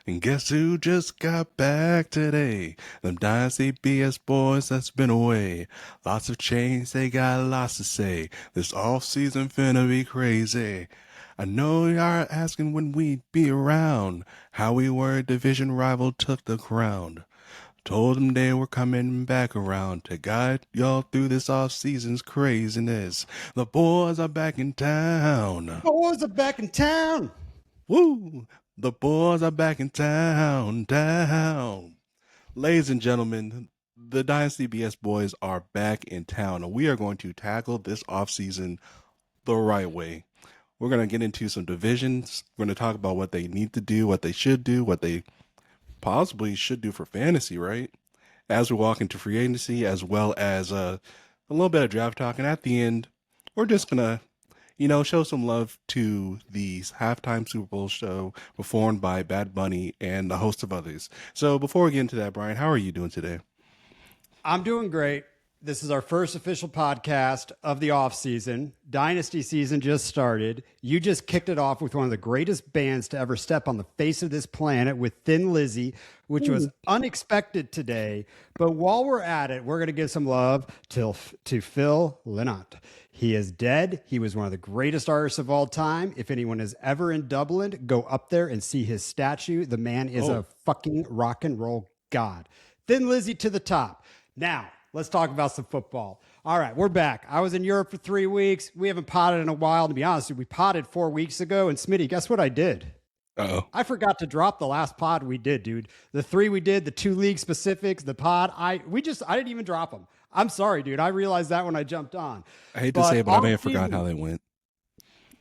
And guess who just got back today? Them Dynasty BS boys that's been away. Lots of change, they got lots to say. This off-season finna be crazy. I know y'all asking when we'd be around. How we were division rival took the crown. Told them they were coming back around to guide y'all through this off-season's craziness. The boys are back in town. Boys are back in town. Woo! The boys are back in town. Ladies and gentlemen, the Dynasty BS boys are back in town, and we are going to tackle this offseason the right way. We're going to get into some divisions. We're going to talk about what they need to do, what they should do, what they possibly should do for fantasy, right? As we walk into free agency, as well as a little bit of draft talk. And at the end, we're just going to show some love to the halftime Super Bowl show performed by Bad Bunny and a host of others. So before we get into that, Brian, how are you doing today? I'm doing great. This is our first official podcast of the offseason. Dynasty season just started. You just kicked it off with one of the greatest bands to ever step on the face of this planet with Thin Lizzy, which was unexpected today. But while we're at it, we're going to give some love to Phil Lynott. He is dead. He was one of the greatest artists of all time. If anyone is ever in Dublin, go up there and see his statue. The man is a fucking rock and roll god. Thin Lizzy to the top. Now, let's talk about some football. All right, we're back. I was in Europe for 3 weeks. We haven't potted in a while. To be honest, we potted 4 weeks ago. And Smitty, guess what I did? Uh-oh. I forgot to drop the last pod we did, dude. The 3 we did, the 2 league specifics, the pod. I didn't even drop them. I'm sorry, dude. I realized that when I jumped on. I hate to say it, but I may have forgot how they went.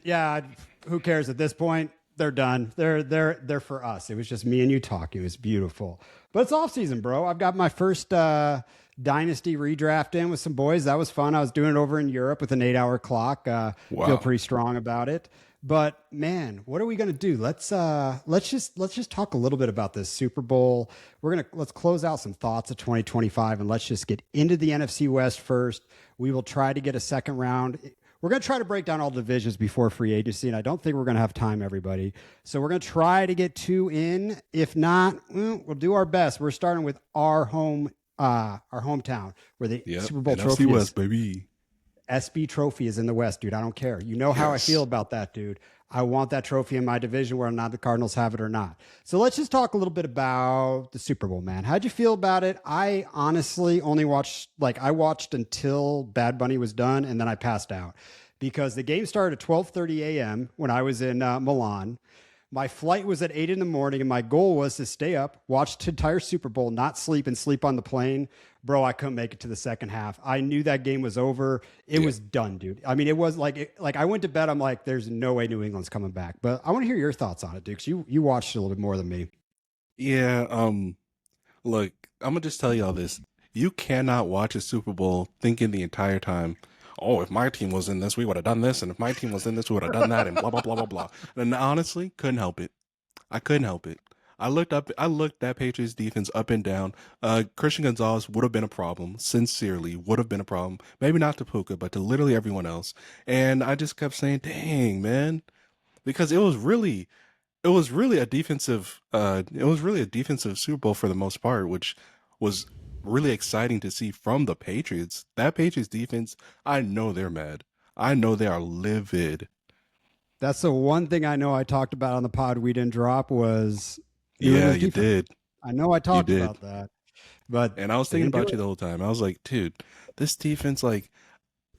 Yeah, who cares at this point? They're done. They're for us. It was just me and you talking. It was beautiful. But it's off season, bro. I've got my first Dynasty redraft in with some boys. That was fun. I was doing it over in Europe with an 8-hour clock. Feel pretty strong about it. But man, what are we gonna do? Let's just talk a little bit about this Super Bowl. Let's close out some thoughts of 2025 and let's just get into the NFC West first. We will try to get a second round. We're going to try to break down all divisions before free agency, and I don't think we're going to have time, everybody. So we're going to try to get 2 in. If not, we'll do our best. We're starting with our hometown, where the Super Bowl NFC trophy West, baby. SB trophy is in the West, dude. I don't care. You know how I feel about that, dude. I want that trophy in my division, whether or not the Cardinals have it or not. So let's just talk a little bit about the Super Bowl, man. How'd you feel about it? I honestly only watched until Bad Bunny was done, and then I passed out because the game started at 12:30 a.m. when I was in Milan. My flight was at 8 in the morning, and my goal was to stay up, watch the entire Super Bowl, not sleep, and sleep on the plane. Bro, I couldn't make it to the second half. I knew that game was over. It was done, dude. I mean, it was like I went to bed. I'm like, there's no way New England's coming back. But I want to hear your thoughts on it, dude, because you watched it a little bit more than me. Yeah, look, I'm gonna just tell you all this. You cannot watch a Super Bowl thinking the entire time, oh, if my team was in this, we would have done this, and if my team was in this, we would have done that, and blah blah blah blah blah. And honestly, couldn't help it. I couldn't help it. I looked that Patriots defense up and down. Christian Gonzalez would have been a problem. Sincerely, would have been a problem. Maybe not to Puka, but to literally everyone else. And I just kept saying, dang, man. Because it was really a defensive Super Bowl for the most part, which was really exciting to see from the Patriots. That Patriots defense, I know they're mad. I know they are livid. That's the one thing I know I talked about on the pod we didn't drop was Yeah, you did. I know I talked about that. But and I was thinking about you the whole time. I was like, dude, this defense, like,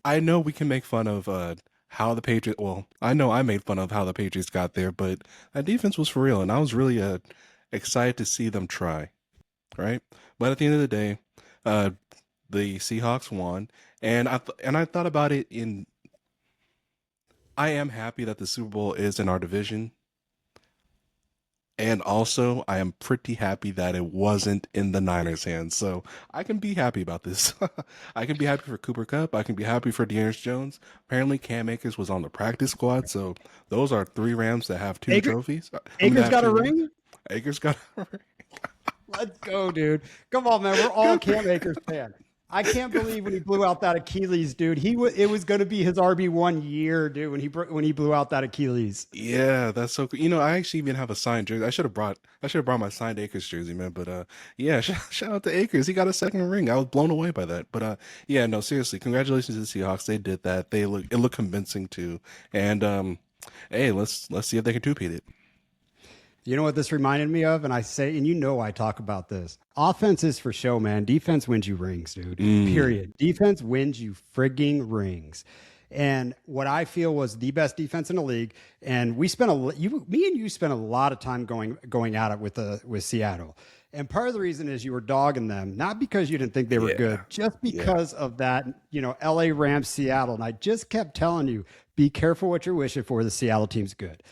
I know we can make fun of how the Patriots, well, I know I made fun of how the Patriots got there, but that defense was for real, and I was really excited to see them try, right? But at the end of the day, the Seahawks won, and I thought about it I am happy that the Super Bowl is in our division. And also, I am pretty happy that it wasn't in the Niners' hands. So I can be happy about this. I can be happy for Cooper Kupp. I can be happy for Dearness Jones. Apparently, Cam Akers was on the practice squad. So those are 3 Rams that have 2 trophies. Akers got a ring? Akers got a ring. Let's go, dude. Come on, man. We're all Cam Akers fans. I can't believe when he blew out that Achilles, dude. It was going to be his RB1 year, dude. When he blew out that Achilles. Yeah, that's so cool. I actually even have a signed jersey. I should have brought my signed Akers jersey, man. But yeah, shout out to Akers. He got a second ring. I was blown away by that. But yeah, no, seriously, congratulations to the Seahawks. They did that. It looked convincing too. And hey, let's see if they can two-peat it. You know what this reminded me of? And I talk about this. Offense is for show, man. Defense wins you rings, dude. Period. Defense wins you frigging rings. And what I feel was the best defense in the league. And me and you spent a lot of time going at it with Seattle. And part of the reason is you were dogging them, not because you didn't think they were good, just because of that, LA Rams, Seattle. And I just kept telling you, be careful what you're wishing for. The Seattle team's good.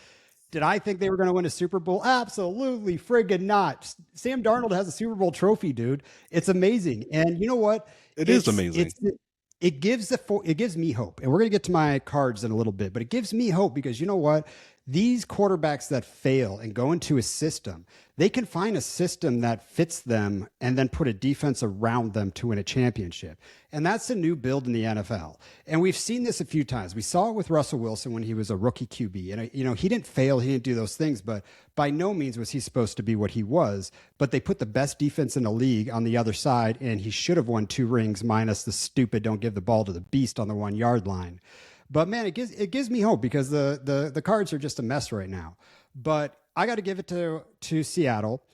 Did I think they were going to win a Super Bowl? Absolutely friggin' not. Sam Darnold has a Super Bowl trophy, dude. It's amazing. And you know what? It is amazing. It gives me hope. And we're going to get to my cards in a little bit, but it gives me hope because you know what? These quarterbacks that fail and go into a system, they can find a system that fits them and then put a defense around them to win a championship. And that's a new build in the NFL. And we've seen this a few times. We saw it with Russell Wilson when he was a rookie QB. And, he didn't fail. He didn't do those things. But by no means was he supposed to be what he was. But they put the best defense in the league on the other side. And he should have won 2 rings minus the stupid don't give the ball to the beast on the 1 yard line. But man, it gives me hope because the Cards are just a mess right now. But I got to give it to Seattle.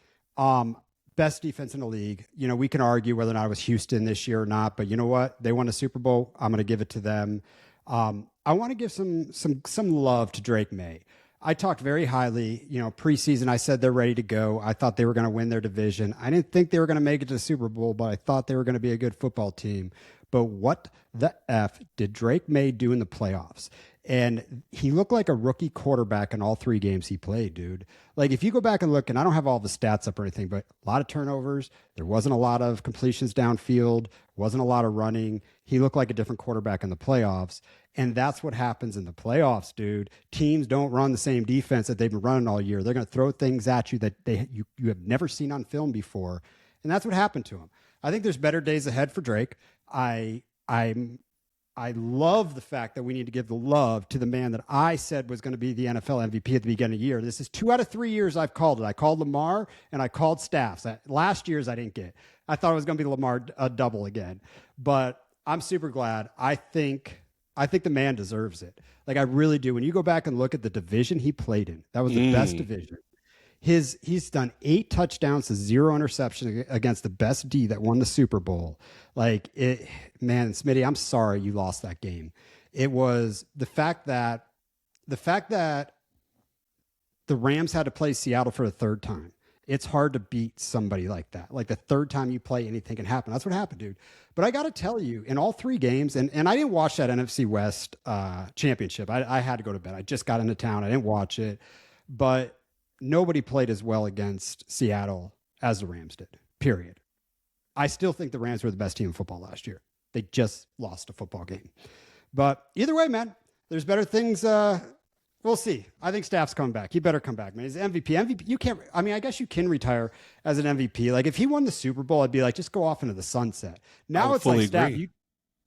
Best defense in the league. We can argue whether or not it was Houston this year or not, but you know what? They won a Super Bowl. I'm going to give it to them. I want to give some love to Drake May. I talked very highly, preseason. I said they're ready to go. I thought they were going to win their division. I didn't think they were going to make it to the Super Bowl, but I thought they were going to be a good football team. But what the F did Drake May do in the playoffs? And he looked like a rookie quarterback in all 3 games he played, dude. Like, if you go back and look, and I don't have all the stats up or anything, but a lot of turnovers. There wasn't a lot of completions downfield. Wasn't a lot of running. He looked like a different quarterback in the playoffs. And that's what happens in the playoffs, dude. Teams don't run the same defense that they've been running all year. They're going to throw things at you that you have never seen on film before. And that's what happened to him. I think there's better days ahead for Drake. I love the fact that we need to give the love to the man that I said was going to be the NFL MVP at the beginning of the year. This is 2 out of 3 years I've called it. I called Lamar and I called Staffs. Last year's I didn't get. I thought it was going to be Lamar a double again, but I'm super glad. I think the man deserves it. Like, I really do. When you go back and look at the division he played in, that was the best division. He's done 8 touchdowns to 0 interceptions against the best D that won the Super Bowl. Like, man, Smitty, I'm sorry you lost that game. It was the fact that the Rams had to play Seattle for the 3rd time. It's hard to beat somebody like that. Like, the 3rd time you play, anything can happen. That's what happened, dude. But I got to tell you, in all 3 games, and I didn't watch that NFC West championship. I had to go to bed. I just got into town. I didn't watch it. But nobody played as well against Seattle as the Rams did, period. I still think the Rams were the best team in football last year. They just lost a football game. But either way, man, there's better things. We'll see. I think Staff's coming back. He better come back, man. He's MVP. You can't, I guess you can retire as an MVP. Like, if he won the Super Bowl, I'd be like, just go off into the sunset. Now it's like, Staff,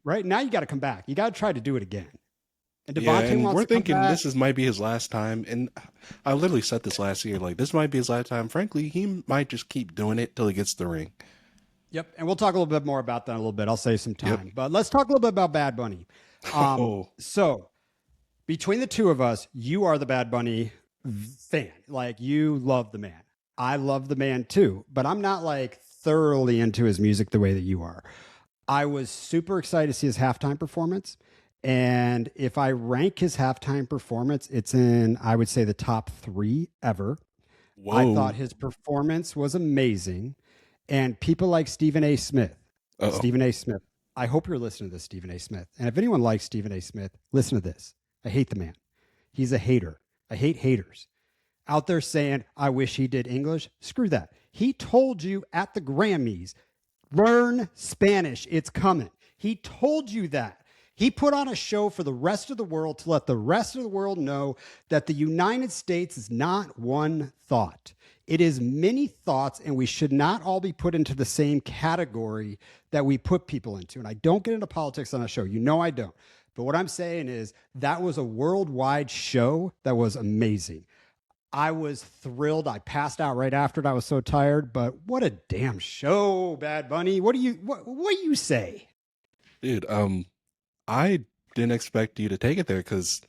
right? Now you got to come back. You got to try to do it again. And Devontae wants we're thinking this might be his last time. And I literally said this last year, like, this might be his last time. Frankly, he might just keep doing it till he gets the ring. Yep. And we'll talk a little bit more about that in a little bit. I'll save some time. Yep. But let's talk a little bit about Bad Bunny. So between the two of us, you are the Bad Bunny fan. Like, you love the man. I love the man too, but I'm not like thoroughly into his music the way that you are. I was super excited to see his halftime performance. And if I rank his halftime performance, it's in, I would say, the top 3 ever. Whoa. I thought his performance was amazing. And people like Stephen A. Smith, I hope you're listening to this, Stephen A. Smith. And if anyone likes Stephen A. Smith, listen to this. I hate the man. He's a hater. I hate haters. Out there saying, I wish he did English. Screw that. He told you at the Grammys, learn Spanish. It's coming. He told you that. He put on a show for the rest of the world to let the rest of the world know that the United States is not one thought. It is many thoughts, and we should not all be put into the same category that we put people into. And I don't get into politics on a show. You know I don't. But what I'm saying is that was a worldwide show that was amazing. I was thrilled. I passed out right after it. I was so tired, but what a damn show, Bad Bunny. What do you say? Dude, I didn't expect you to take it there because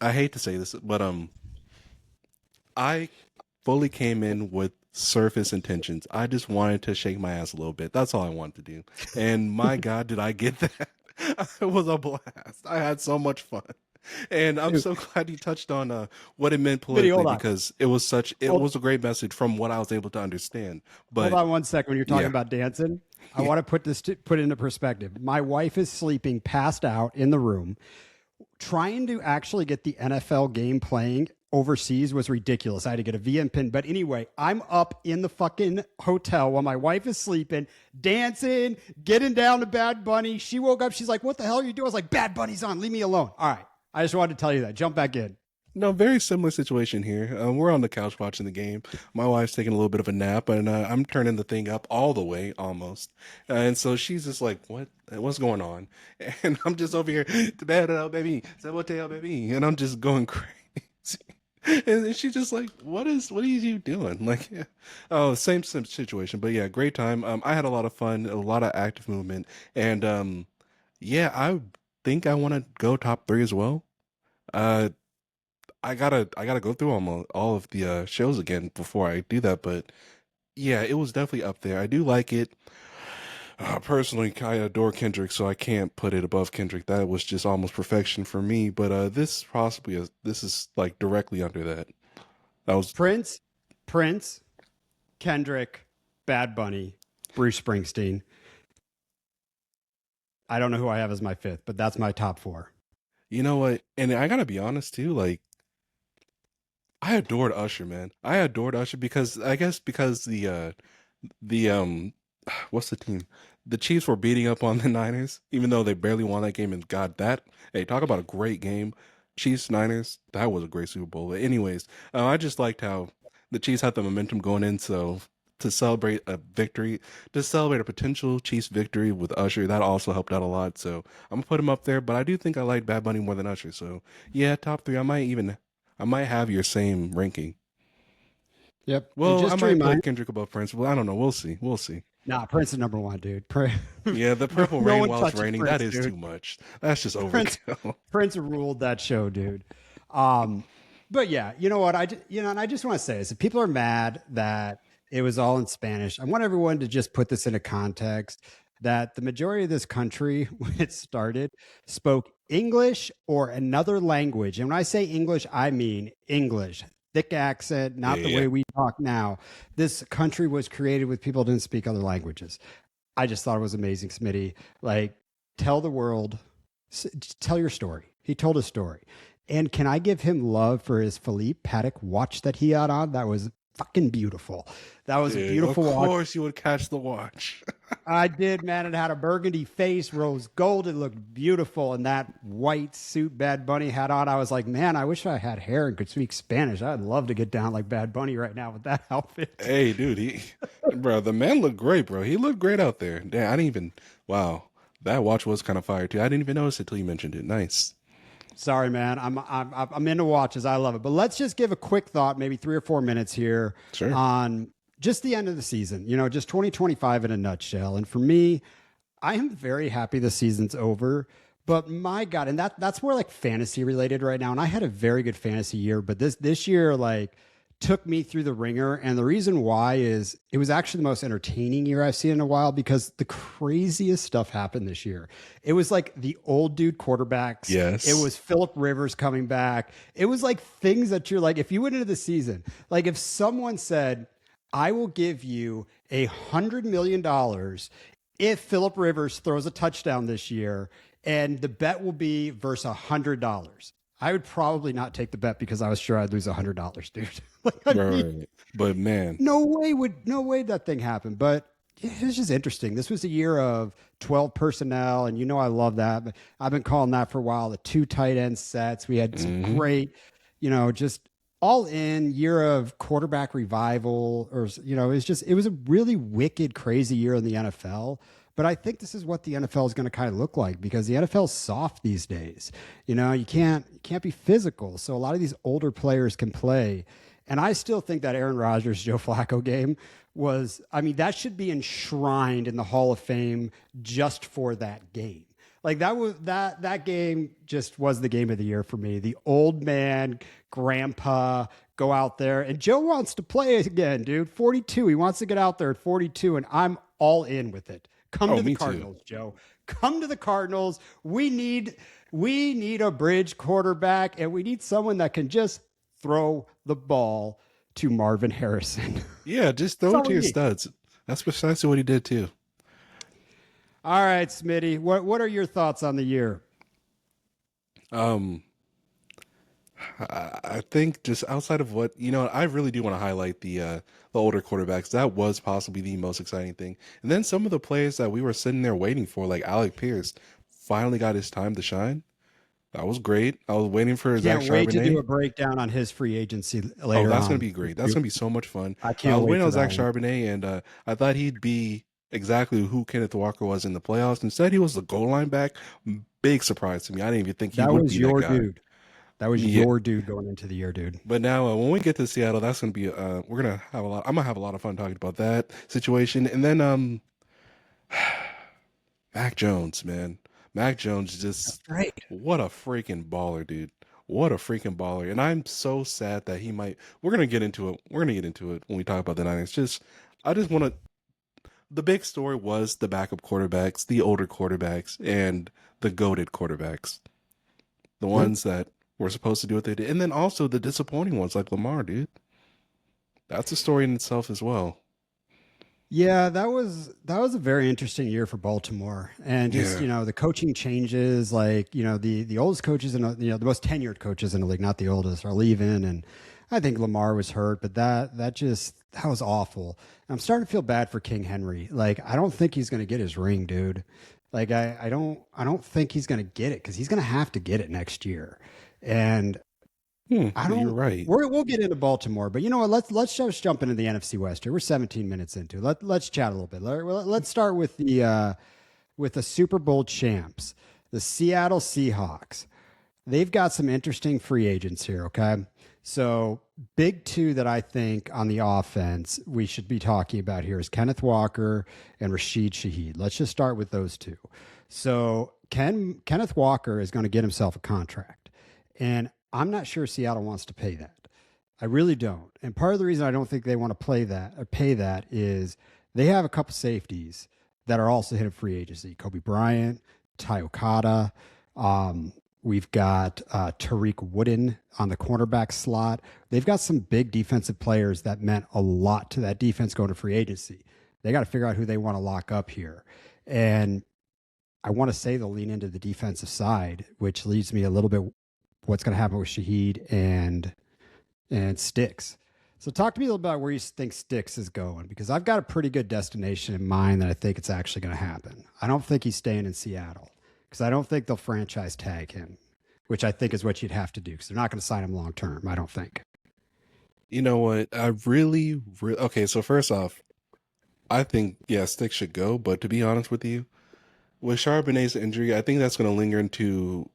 I hate to say this, but I fully came in with surface intentions. I just wanted to shake my ass a little bit. That's all I wanted to do. And my God, did I get that? It was a blast. I had so much fun. And I'm so glad you touched on what it meant politically because it was a great message from what I was able to understand. But hold on one second. When you're talking about dancing, I want to put it into perspective. My wife is sleeping, passed out in the room. Trying to actually get the NFL game playing overseas was ridiculous. I had to get a VM pin. But anyway, I'm up in the fucking hotel while my wife is sleeping, dancing, getting down to Bad Bunny. She woke up. She's like, what the hell are you doing? I was like, Bad Bunny's on. Leave me alone. All right. I just wanted to tell you that. Jump back in. No, very similar situation here. We're on the couch watching the game. My wife's taking a little bit of a nap, and I'm turning the thing up all the way almost. And so she's just like, what's going on? And I'm just over here, baby, baby. And I'm just going crazy. And she's just like, what are you doing? Like, yeah. Oh, same situation. But yeah, great time. I had a lot of fun, a lot of active movement. And yeah, I think I want to go top 3 as well. I gotta go through all of the shows again before I do that, but yeah, it was definitely up there. I do like it. Personally, I adore Kendrick, so I can't put it above Kendrick. That was just almost perfection for me. But this is like directly under that. That was Prince, Kendrick, Bad Bunny, Bruce Springsteen. I don't know who I have as my 5th, but that's my top 4. You know what? And I gotta be honest too, like, I adored Usher, man. I adored Usher because the what's the team? The Chiefs were beating up on the Niners, even though they barely won that game. And God, hey, talk about a great game. Chiefs Niners, that was a great Super Bowl. But anyways, I just liked how the Chiefs had the momentum going in. So to celebrate a victory, to celebrate a potential Chiefs victory with Usher, that also helped out a lot. So I'm gonna put him up there. But I do think I like Bad Bunny more than Usher. So yeah, top 3. I might have your same ranking. Yep. Well, I might put Kendrick above Prince. Well, I don't know. We'll see. Nah, Prince is number 1, dude. Yeah, the Purple Rain while it's raining, Prince, that is dude. too much. That's just overkill. Prince ruled that show, dude. But yeah, you know what? And I just want to say this. If people are mad that it was all in Spanish, I want everyone to just put this into context that the majority of this country, when it started, spoke English or another language. And when I say English, I mean English. Thick accent, not the way we talk now. This country was created with people who didn't speak other languages. I just thought it was amazing, Smitty. Like, tell the world, tell your story. He told a story. And can I give him love for his Philippe Patek watch that he had on? That was fucking beautiful. That was a beautiful watch. Of course you would catch the watch. I did, man. It had a burgundy face, rose gold. It looked beautiful. And that white suit Bad Bunny had on, I was like, man, I wish I had hair and could speak Spanish. I'd love to get down like Bad Bunny right now with that outfit. Hey, dude, bro, the man looked great, bro. He looked great out there. Damn, wow. That watch was kind of fire too. I didn't even notice it till you mentioned it. Nice. Sorry, man. I'm into watches. I love it. But let's just give a quick thought, maybe 3 or 4 minutes here on just the end of the season, just 2025 in a nutshell. And for me, I am very happy the season's over, but my God, and that's more like fantasy related right now. And I had a very good fantasy year, but this year, like, took me through the ringer. And the reason why is it was actually the most entertaining year I've seen in a while because the craziest stuff happened this year. It was like the old dude quarterbacks. Yes. It was Phillip Rivers coming back. It was like things that you're like, if you went into the season, like if someone said, I will give you $100 million if Phillip Rivers throws a touchdown this year, and the bet will be versus $100. I would probably not take the bet because I was sure I'd lose $100, dude. Like, right. But man, no way that thing happened. But it was just interesting. This was a year of 12 personnel, and I love that. But I've been calling that for a while. The 2 tight end sets. We had some great, just all in year of quarterback revival, or it was a really wicked, crazy year in the NFL. But I think this is what the NFL is going to kind of look like because the NFL's soft these days. You can't be physical, so a lot of these older players can play. And I still think that Aaron Rodgers Joe Flacco game was, I mean, that should be enshrined in the Hall of Fame just for that game. Like that game just was the game of the year for me. The old man, grandpa, go out there, and Joe wants to play again, dude. 42. He wants to get out there at 42, and I'm all in with it. Come Oh, to the me too. Cardinals, Joe. Come to the Cardinals. We need a bridge quarterback, and we need someone that can just throw the ball to Marvin Harrison. Yeah, just That's throw all it to we your need. studs. That's precisely what he did too. All right, Smitty. What are your thoughts on the year? Um, I think just outside of what I really do want to highlight the older quarterbacks. That was possibly the most exciting thing. And then some of the players that we were sitting there waiting for, like Alec Pierce, finally got his time to shine. That was great. I was waiting for Zach Can't wait to do Charbonnet. a breakdown on his free agency Oh, later that's gonna on. be great. That's gonna be so much fun. I I can't was wait waiting for on that Zach one. Charbonnet, and I thought he'd be exactly who Kenneth Walker was in the playoffs. Instead, he was the goal line back. Big surprise to me. I didn't even think he That would was be that your guy. dude. That was Yeah, your dude going into the year, dude. but now when we get to Seattle, that's gonna be we're gonna have a lot. I'm gonna have a lot of fun talking about that situation, and then Mac Jones, man. Mac Jones just Right. what a freaking baller, dude. What a freaking baller. And I'm so sad that he might we're gonna get into it. We're gonna get into it when we talk about the Niners. Just I just wanna the big story was the backup quarterbacks, the older quarterbacks, and the goated quarterbacks. The Yep. ones that were supposed to do what they did. And then also the disappointing ones like Lamar, dude. That's a story in itself as well. Yeah, that was a very interesting year for Baltimore, and just Yeah. the coaching changes, like the oldest coaches and the most tenured coaches in the league, not the oldest, are leaving, and I think Lamar was hurt, but that was awful. I'm starting to feel bad for King Henry. Like I don't think he's going to get his ring, dude. Like I don't think he's going to get it because he's going to have to get it next year, and I You're don't. right. We'll get into Baltimore, but you know what? Let's just jump into the NFC West here. We're 17 minutes into it. Let's chat a little bit. Let's start with the Super Bowl champs, the Seattle Seahawks. They've got some interesting free agents here. Okay, so big two that I think on the offense we should be talking about here is Kenneth Walker and Rashid Shaheed. Let's just start with those two. So Kenneth Walker is going to get himself a contract, and I'm not sure Seattle wants to pay that. I really don't. And part of the reason I don't think they want to play that or pay that is they have a couple safeties that are also hitting free agency. Kobe Bryant, Ty Okada. We've got Tariq Wooden on the cornerback slot. They've got some big defensive players that meant a lot to that defense going to free agency. They got to figure out who they want to lock up here. And I want to say they'll lean into the defensive side, which leads me a little bit what's going to happen with Shaheed and Sticks. So talk to me a little about where you think Sticks is going, because I've got a pretty good destination in mind that I think it's actually going to happen. I don't think he's staying in Seattle because I don't think they'll franchise tag him, which I think is what you'd have to do because they're not going to sign him long term. I don't think. You know what? I really okay, so first off, I think yeah, Stick should go, but to be honest with you, with Charbonnet's injury, I think that's gonna linger into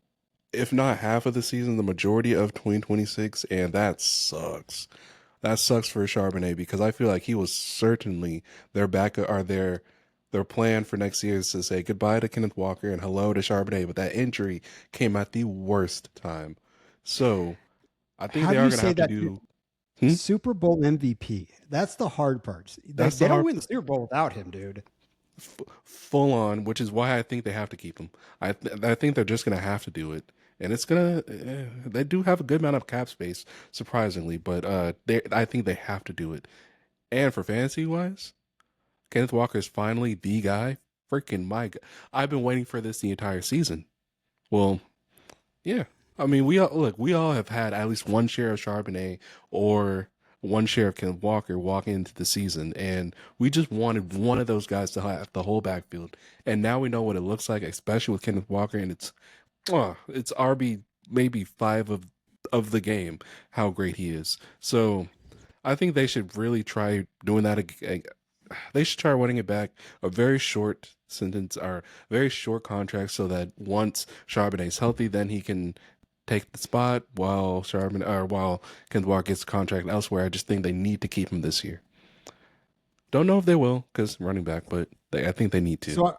if not half of the season, the majority of 2026, and that sucks. That sucks for Charbonnet because I feel like he was certainly their backup or their plan for next year is to say goodbye to Kenneth Walker and hello to Charbonnet, but that injury came at the worst time. So I think How they do are you gonna say have to that? do Super Bowl MVP. That's the hard part. that's They the don't hard win the Super Bowl without him, dude. full on, which is why I think they have to keep him. I think they're just gonna have to do it, and it's gonna. They do have a good amount of cap space, surprisingly, but I think they have to do it. And for fantasy wise, Kenneth Walker is finally the guy. Freaking my God. I've been waiting for this the entire season. Well, yeah. I mean, we all have had at least one share of Charbonnet or one share of Kenneth Walker walking into the season, and we just wanted one of those guys to have the whole backfield. And now we know what it looks like, especially with Kenneth Walker, and it's RB maybe five of the game how great he is. So I think they should really try doing that again. They should try running it back a very short sentence or very short contract so that once Charbonnet's healthy, then he can take the spot while Kenneth Walker gets a contract elsewhere. I just think they need to keep him this year. Don't know if they will because running back, but I think they need to. So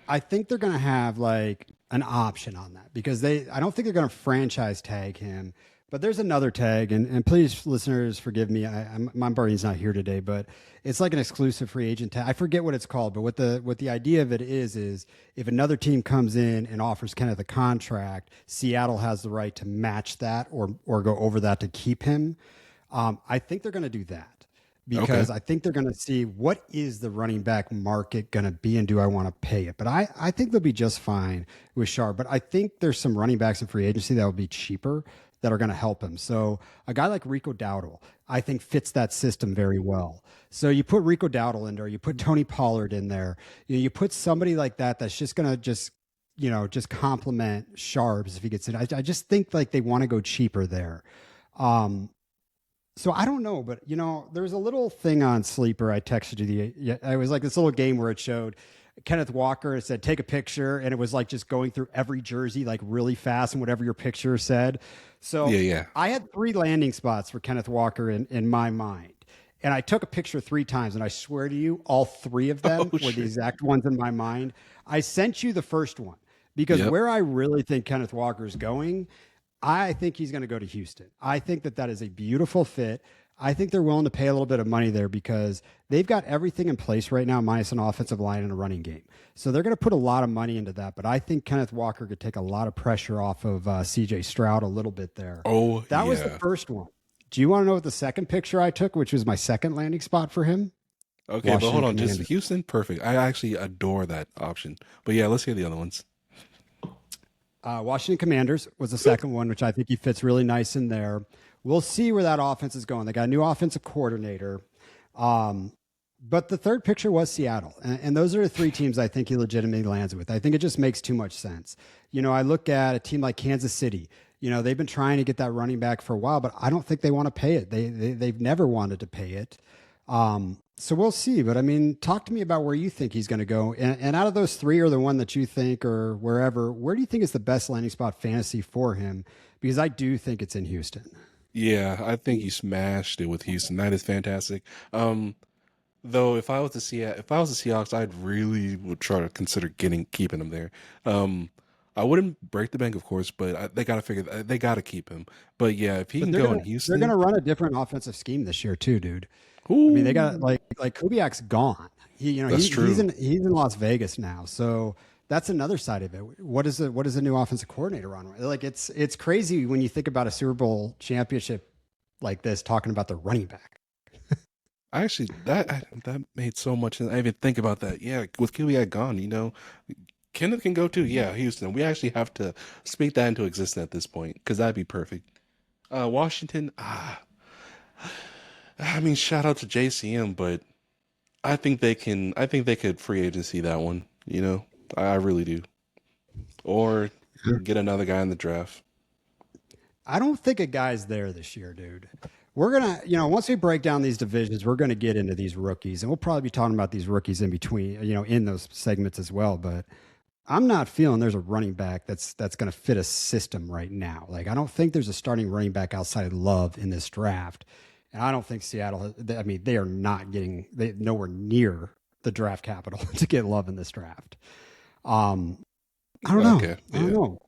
I think they're going to have like an option on that because I don't think they're going to franchise tag him, but there's another tag. And please, listeners, forgive me. My buddy's not here today, but it's like an exclusive free agent tag. I forget what it's called, but what the idea of it is if another team comes in and offers Kenneth a contract, Seattle has the right to match that or go over that to keep him. I think they're going to do that. Because I think they're going to see what is the running back market going to be and do I want to pay it? But I think they'll be just fine with Sharp. But I think there's some running backs in free agency that will be cheaper that are going to help him. So a guy like Rico Dowdle, I think fits that system very well. So you put Rico Dowdle in there, you put Tony Pollard in there, you put somebody like that that's just going to just complement Sharps if he gets in. I just think like they want to go cheaper there. So I don't know, but there's a little thing on Sleeper. I texted you I was like this little game where it showed Kenneth Walker. It said, take a picture. And it was like just going through every jersey, like really fast and whatever your picture said. So yeah. I had 3 landing spots for Kenneth Walker in my mind. And I took a picture 3 times. And I swear to you, all 3 of them were the exact ones in my mind. I sent you the first one because where I really think Kenneth Walker is going, I think he's going to go to Houston. I think that is a beautiful fit. I think they're willing to pay a little bit of money there because they've got everything in place right now, minus an offensive line and a running game. So they're going to put a lot of money into that. But I think Kenneth Walker could take a lot of pressure off of C.J. Stroud a little bit there. That was the first one. Do you want to know what the second picture I took, which was my second landing spot for him? Okay, Washington, but hold on. Commanders. Just Houston, perfect. I actually adore that option. But yeah, let's hear the other ones. Washington Commanders was the second one, which I think he fits really nice in there. We'll see where that offense is going. They got a new offensive coordinator. But the third picture was Seattle. And those are the 3 teams I think he legitimately lands with. I think it just makes too much sense. I look at a team like Kansas City. They've been trying to get that running back for a while, but I don't think they want to pay it. They've never wanted to pay it. So we'll see. But I mean, talk to me about where you think he's going to go. And out of those 3 or the one that you think or wherever, where do you think is the best landing spot fantasy for him? Because I do think it's in Houston. Yeah, I think you smashed it with Houston. That is fantastic. Though if I was the Seahawks, I'd really would try to consider keeping him there. I wouldn't break the bank, of course, but they got to keep him. But yeah, if he can go in Houston, they're going to run a different offensive scheme this year too, dude. Ooh. I mean, they got like Kubiak's gone. That's true. He's in Las Vegas now, so that's another side of it. What is a new offensive coordinator on? Like it's crazy when you think about a Super Bowl championship like this, talking about the running back. Actually, that made so much sense. I didn't even think about that. Yeah, with Kubiak gone, Kenneth can go too. Yeah, Houston. We actually have to speak that into existence at this point because that'd be perfect. Washington. I mean, shout out to JCM, but I think they could free agency that one. I really do. Or get another guy in the draft. I don't think a guy's there this year, dude. We're going to, once we break down these divisions, we're going to get into these rookies, and we'll probably be talking about these rookies in between, in those segments as well. But I'm not feeling there's a running back that's going to fit a system right now. Like, I don't think there's a starting running back outside of Love in this draft. And I don't think Seattle, they are not getting nowhere near the draft capital to get Love in this draft. I don't know. Okay. I don't know.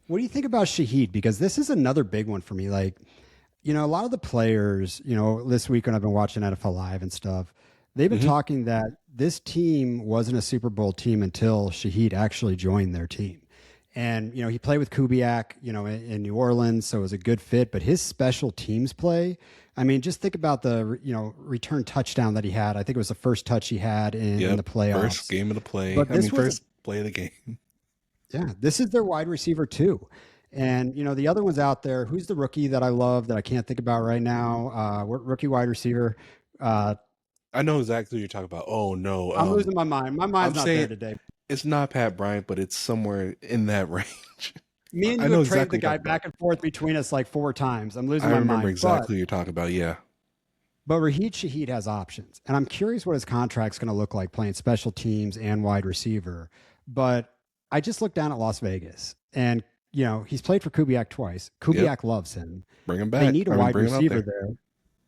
What do you think about Shaheed? Because this is another big one for me. Like, a lot of the players, this week when I've been watching NFL Live and stuff, they've been talking that this team wasn't a Super Bowl team until Shaheed actually joined their team. And, he played with Kubiak, in New Orleans, so it was a good fit. But his special teams play, I mean, just think about the, return touchdown that he had. I think it was the first touch he had in the playoffs. First game of the play. But first play of the game. Yeah, this is their wide receiver too. And, the other one's out there. Who's the rookie that I love that I can't think about right now? Rookie wide receiver. I know exactly who you're talking about. Oh, no. I'm losing my mind. My mind's not there today. It's not Pat Bryant, but it's somewhere in that range. Me and I you know have traded exactly the what you're guy talking about. back and forth between us like 4 times. I'm losing I my remember mind. But exactly what you're talking about. Yeah. Raheed Shaheed has options. And I'm curious what his contract's going to look like playing special teams and wide receiver. But I just looked down at Las Vegas and, he's played for Kubiak twice. Yep. Kubiak loves him. Bring him They back. need a I mean, wide bring him out receiver there. there.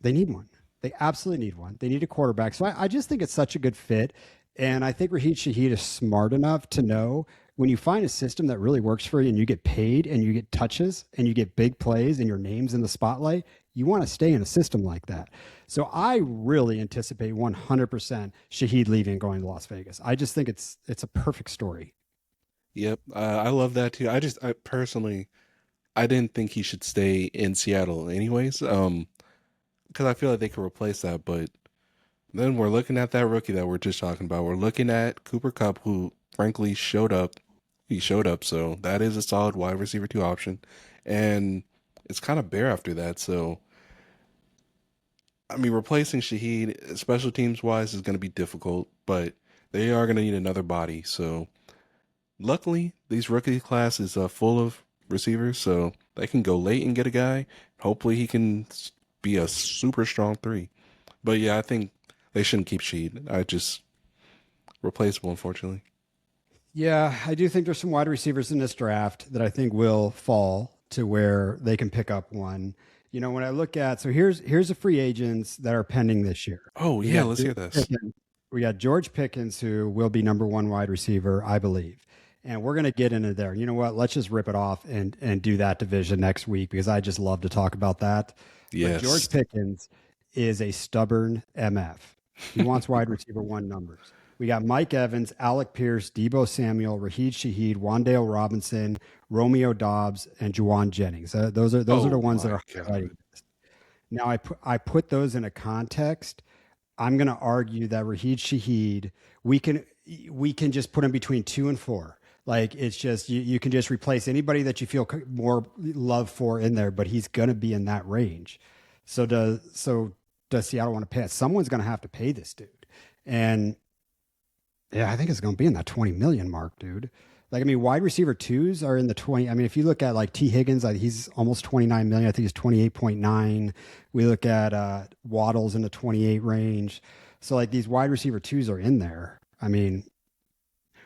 They need one. They absolutely need one. They need a quarterback. So I just think it's such a good fit. And I think Raheed Shaheed is smart enough to know when you find a system that really works for you and you get paid and you get touches and you get big plays and your name's in the spotlight, you want to stay in a system like that. So I really anticipate 100% Shaheed leaving and going to Las Vegas. I just think it's a perfect story. Yep. I love that too. I personally, I didn't think he should stay in Seattle anyways. Because I feel like they could replace that. But then we're looking at that rookie that we're just talking about. We're looking at Cooper Kupp, who frankly showed up. He showed up, so that is a solid wide receiver 2 option. And it's kind of bare after that. So, I mean, replacing Shaheed, special teams wise, is going to be difficult, but they are going to need another body. So, luckily, these rookie class is full of receivers, so they can go late and get a guy. Hopefully, he can be a super strong 3. But yeah, I think they shouldn't keep Sheed. I just replaceable, unfortunately. Yeah, I do think there's some wide receivers in this draft that I think will fall to where they can pick up one. When I look at here's the free agents that are pending this year. Oh We yeah, got let's hear this. We got George Pickens, who will be number one wide receiver, I believe. And we're gonna get into there. You know what? Let's just rip it off and do that division next week because I just love to talk about that. But Yes. George Pickens is a stubborn MF. He wants wide receiver one numbers. We got Mike Evans, Alec Pierce, Debo Samuel, Raheed Shaheed, Wandale Robinson, Romeo Dobbs, and Juwan Jennings. Those are the Oh ones that my are god. highlighting. Now I put those in a context. I'm going to argue that Raheed Shaheed, we can just put him between 2 and 4. Like it's just you can just replace anybody that you feel more love for in there, but he's going to be in that range. So does Seattle want to pay it? Someone's going to have to pay this dude, and yeah, I think it's going to be in that 20 million mark, dude. Like, I mean, wide receiver twos are in the 20. I mean, if you look at like T. Higgins, he's almost 29 million. I think he's 28.9. We look at Waddles in the 28 range. So, like, these wide receiver twos are in there. I mean,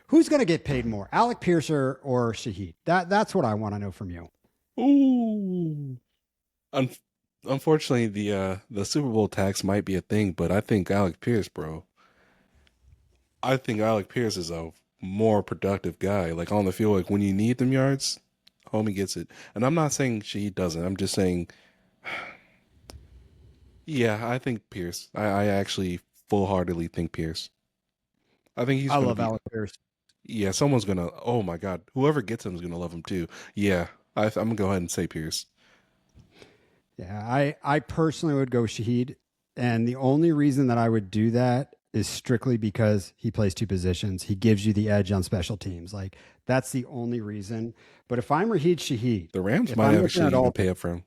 who's going to get paid more, Alec Pierce or Shaheed? That's what I want to know from you. Ooh. Un- Unfortunately, the Super Bowl tax might be a thing, but I think Alec Pierce, bro. I think Alec Pierce is a more productive guy. Like on the field, like when you need them yards, homie gets it. And I'm not saying she doesn't. I'm just saying, yeah, I think Pierce. I actually full heartedly think Pierce. I think he's I gonna love be. Alec Pierce. Yeah, someone's gonna. Oh my god, whoever gets him is gonna love him too. Yeah, I'm gonna go ahead and say Pierce. Yeah, I personally would go Shaheed, and the only reason that I would do that is strictly because he plays two positions. He gives you the edge on special teams. Like that's the only reason. But if I'm Raheed Shaheed, The Rams if might I'm looking actually at even all, pay up for him.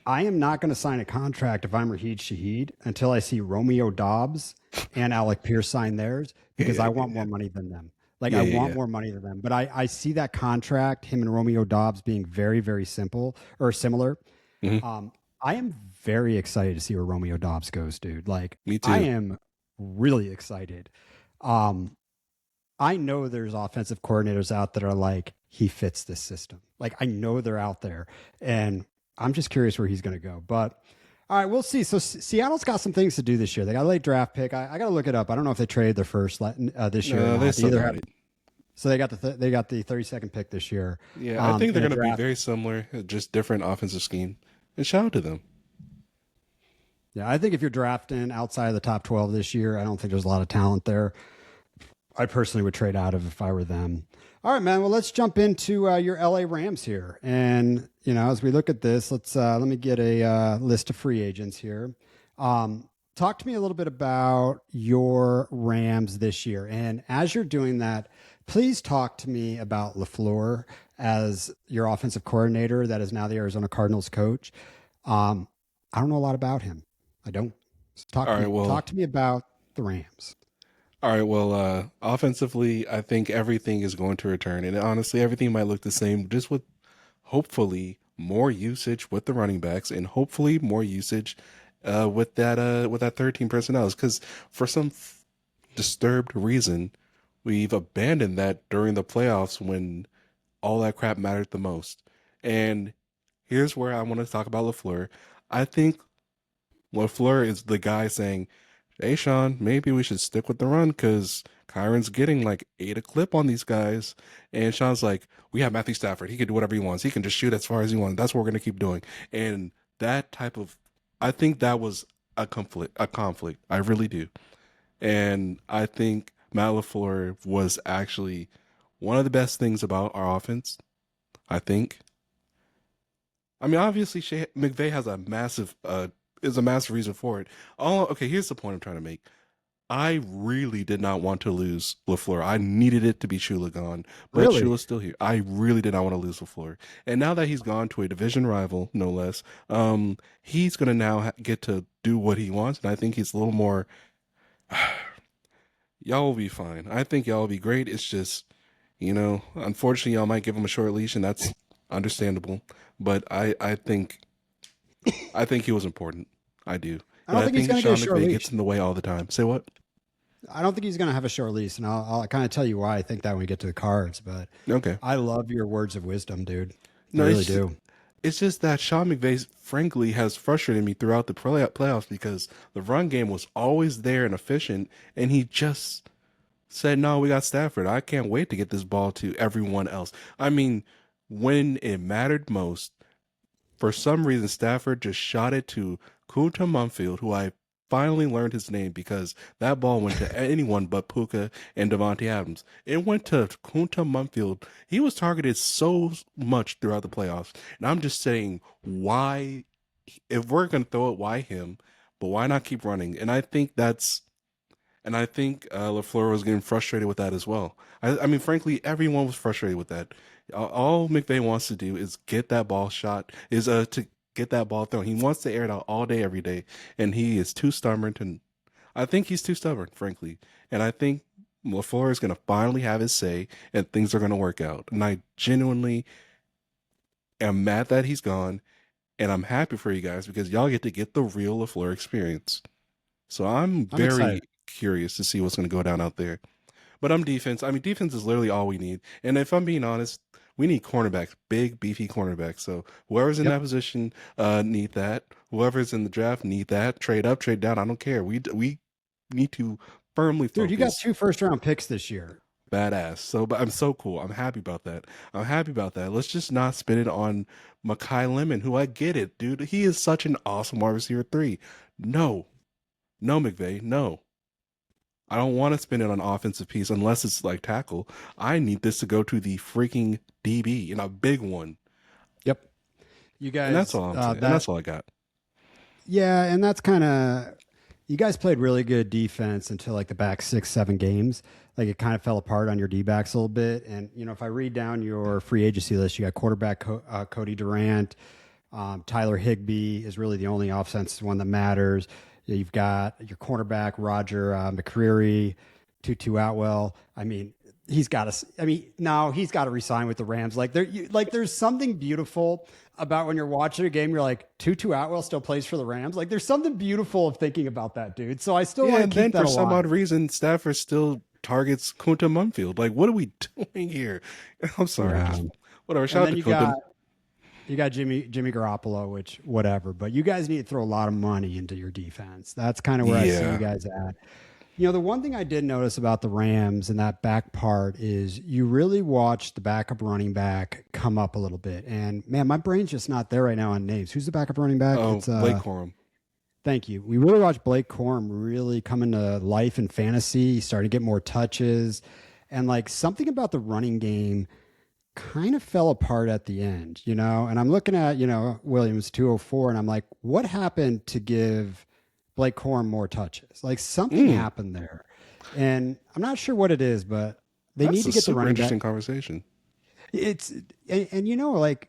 I am not going to sign a contract if I'm Raheed Shaheed until I see Romeo Dobbs and Alec Pierce sign theirs because Yeah, I yeah, want more money than them. Like yeah, I yeah, want yeah. more money than them. But I see that contract, him and Romeo Dobbs being very, very simple or similar. Hmm. Um, I am very excited to see where Romeo Dobbs goes, dude. Like Me I too. am really excited. Um, I know there's offensive coordinators out that are like, he fits this system. Like I know they're out there, and I'm just curious where he's going to go. But all right, we'll see. So Seattle's got some things to do this year. They got a late draft pick. I got to look it up. I don't know if they traded their first this year or No, they not. They still either got have. it. So they got the 32nd pick this year. Yeah, I think they're In a gonna be draft. very similar, just different offensive scheme. And shout out to them. Yeah, I think if you're drafting outside of the top 12 this year, I don't think there's a lot of talent there. I personally would trade out of if I were them. All right, man. Well, let's jump into your LA Rams here. And, as we look at this, let me get a list of free agents here. Talk to me a little bit about your Rams this year. And as you're doing that, please talk to me about LaFleur as your offensive coordinator that is now the Arizona Cardinals coach. I don't know a lot about him. I don't. All right, well, Talk to me about the Rams. All right, well, offensively, I think everything is going to return. And honestly, everything might look the same, just with hopefully more usage with the running backs and hopefully more usage with that 13 personnel. Because for some disturbed reason, we've abandoned that during the playoffs when all that crap mattered the most. And here's where I want to talk about LaFleur. I think LaFleur is the guy saying, hey, Sean, maybe we should stick with the run because Kyron's getting like 8 a clip on these guys. And Sean's like, we have Matthew Stafford. He can do whatever he wants. He can just shoot as far as he wants. That's what we're going to keep doing. And that type of, I think that was a conflict. A conflict. I really do. And I think Matt LaFleur was actually one of the best things about our offense. I think. I mean, obviously, McVay has a massive, is a massive reason for it. Okay, here's the point I'm trying to make. I really did not want to lose LaFleur. I needed it to be Shula gone, but Really? Shula's still here. I really did not want to lose LaFleur. And now that he's gone to a division rival, no less, he's going to now get to do what he wants. And I think he's a little more, y'all will be fine. I think y'all will be great. It's just, unfortunately, y'all might give him a short leash, and that's understandable. But I think he was important. I do. I And don't I think he's think going to get Sean a short McVay leash. gets in the way all the time. Say what? I don't think he's going to have a short leash, and I'll kind of tell you why I think that when we get to the cards. But Okay. I love your words of wisdom, dude. I No, really do. it's just that Sean McVay, frankly, has frustrated me throughout the playoffs because the run game was always there and efficient, and he just said, "No, we got Stafford. I can't wait to get this ball to everyone else." I mean, when it mattered most, for some reason, Stafford just shot it to Kunta Munfield, who I finally learned his name because that ball went to anyone but Puka and Devontae Adams. It went to Kunta Munfield. He was targeted so much throughout the playoffs. And I'm just saying, why, if we're going to throw it, why him? But why not keep running? And I think LaFleur was getting frustrated with that as well. I mean, frankly, everyone was frustrated with that. All McVay wants to do is get that ball shot, is to get that ball thrown. He wants to air it out all day, every day, and he is too stubborn to. I think he's too stubborn, frankly, and I think LaFleur is going to finally have his say, and things are going to work out. And I genuinely am mad that he's gone, and I'm happy for you guys because y'all get to get the real LaFleur experience. So I'm I'm very excited. curious to see what's going to go down out there. But I'm defense. I mean, defense is literally all we need. And if I'm being honest, we need cornerbacks, big, beefy cornerbacks. So whoever's in Yep. that position need that. Whoever's in the draft need that. Trade up, trade down. I don't care. We need to firmly Dude, you got focus. 2 first-round picks this year. Badass. So, but I'm so cool. I'm happy about that. I'm happy about that. Let's just not spin it on Makai Lemon, who I get it, dude. He is such an awesome wide receiver 3. No, no, McVay, no. I don't want to spend it on offensive piece unless it's like tackle. I need this to go to the freaking DB and a big one. Yep. You And that's guys, all I'm saying. And that that's all I got. yeah, and that's kind of you guys played really good defense until like the back 6, 7 games. Like it kind of fell apart on your D backs a little bit. And if I read down your free agency list, you got quarterback Cody Durant, Tyler Higbee is really the only offensive one that matters. You've got your cornerback Roger McCreary, Tutu Atwell. I mean, he's got to. I mean, no, he's got to resign with the Rams. Like there's something beautiful about when you're watching a game. You're like, Tutu Atwell still plays for the Rams. Like, there's something beautiful of thinking about that, dude. So I still Yeah, want and to keep then that for some odd alive. reason, Stafford still targets Kunta Munfield. Like, what are we doing here? I'm sorry. Yeah. Just whatever. And Shout out then to Kunta. you got Jimmy Garoppolo, which whatever. But you guys need to throw a lot of money into your defense. That's kind of where I see you Yeah. guys at. The one thing I did notice about the Rams and that back part is you really watched the backup running back come up a little bit. And man, my brain's just not there right now on names. Who's the backup running back? Oh, It's Blake Corum. thank you. We really watched Blake Corum really come into life in fantasy, starting to get more touches. And like something about the running game kind of fell apart at the end, And I'm looking at, Williams 204, and I'm like, what happened to give Blake Corum more touches? Like something Mm, happened there. And I'm not sure what it is, but they need that's to a get the super running back. interesting conversation. It's and like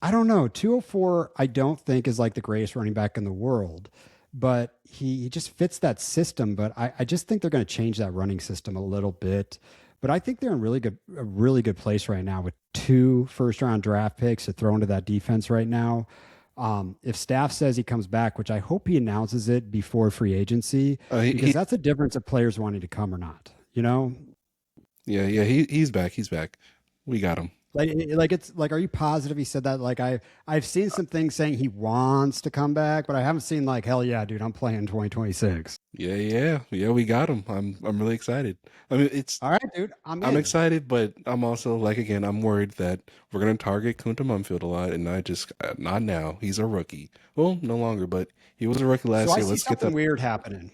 I don't know, 204 I don't think is like the greatest running back in the world, but he just fits that system. But I just think they're going to change that running system a little bit. But I think they're in a really good place right now with 2 first round draft picks to throw into that defense right now. If staff says he comes back, which I hope he announces it before free agency, because that's a difference of players wanting to come or not, you know? yeah, he's back. He's back. We got him. It's like, are you positive he said that? Like I've seen some things saying he wants to come back, but I haven't seen like, hell yeah, dude, I'm playing 2026. Yeah, we got him. I'm really excited. I mean, All right, dude, I'm I'm in. excited, but I'm also like again, I'm worried that we're gonna target Kunta Mumfield a lot, and I just not now. He's a rookie. Well, no longer, but he was a rookie So last I year. see Let's get something that. weird happening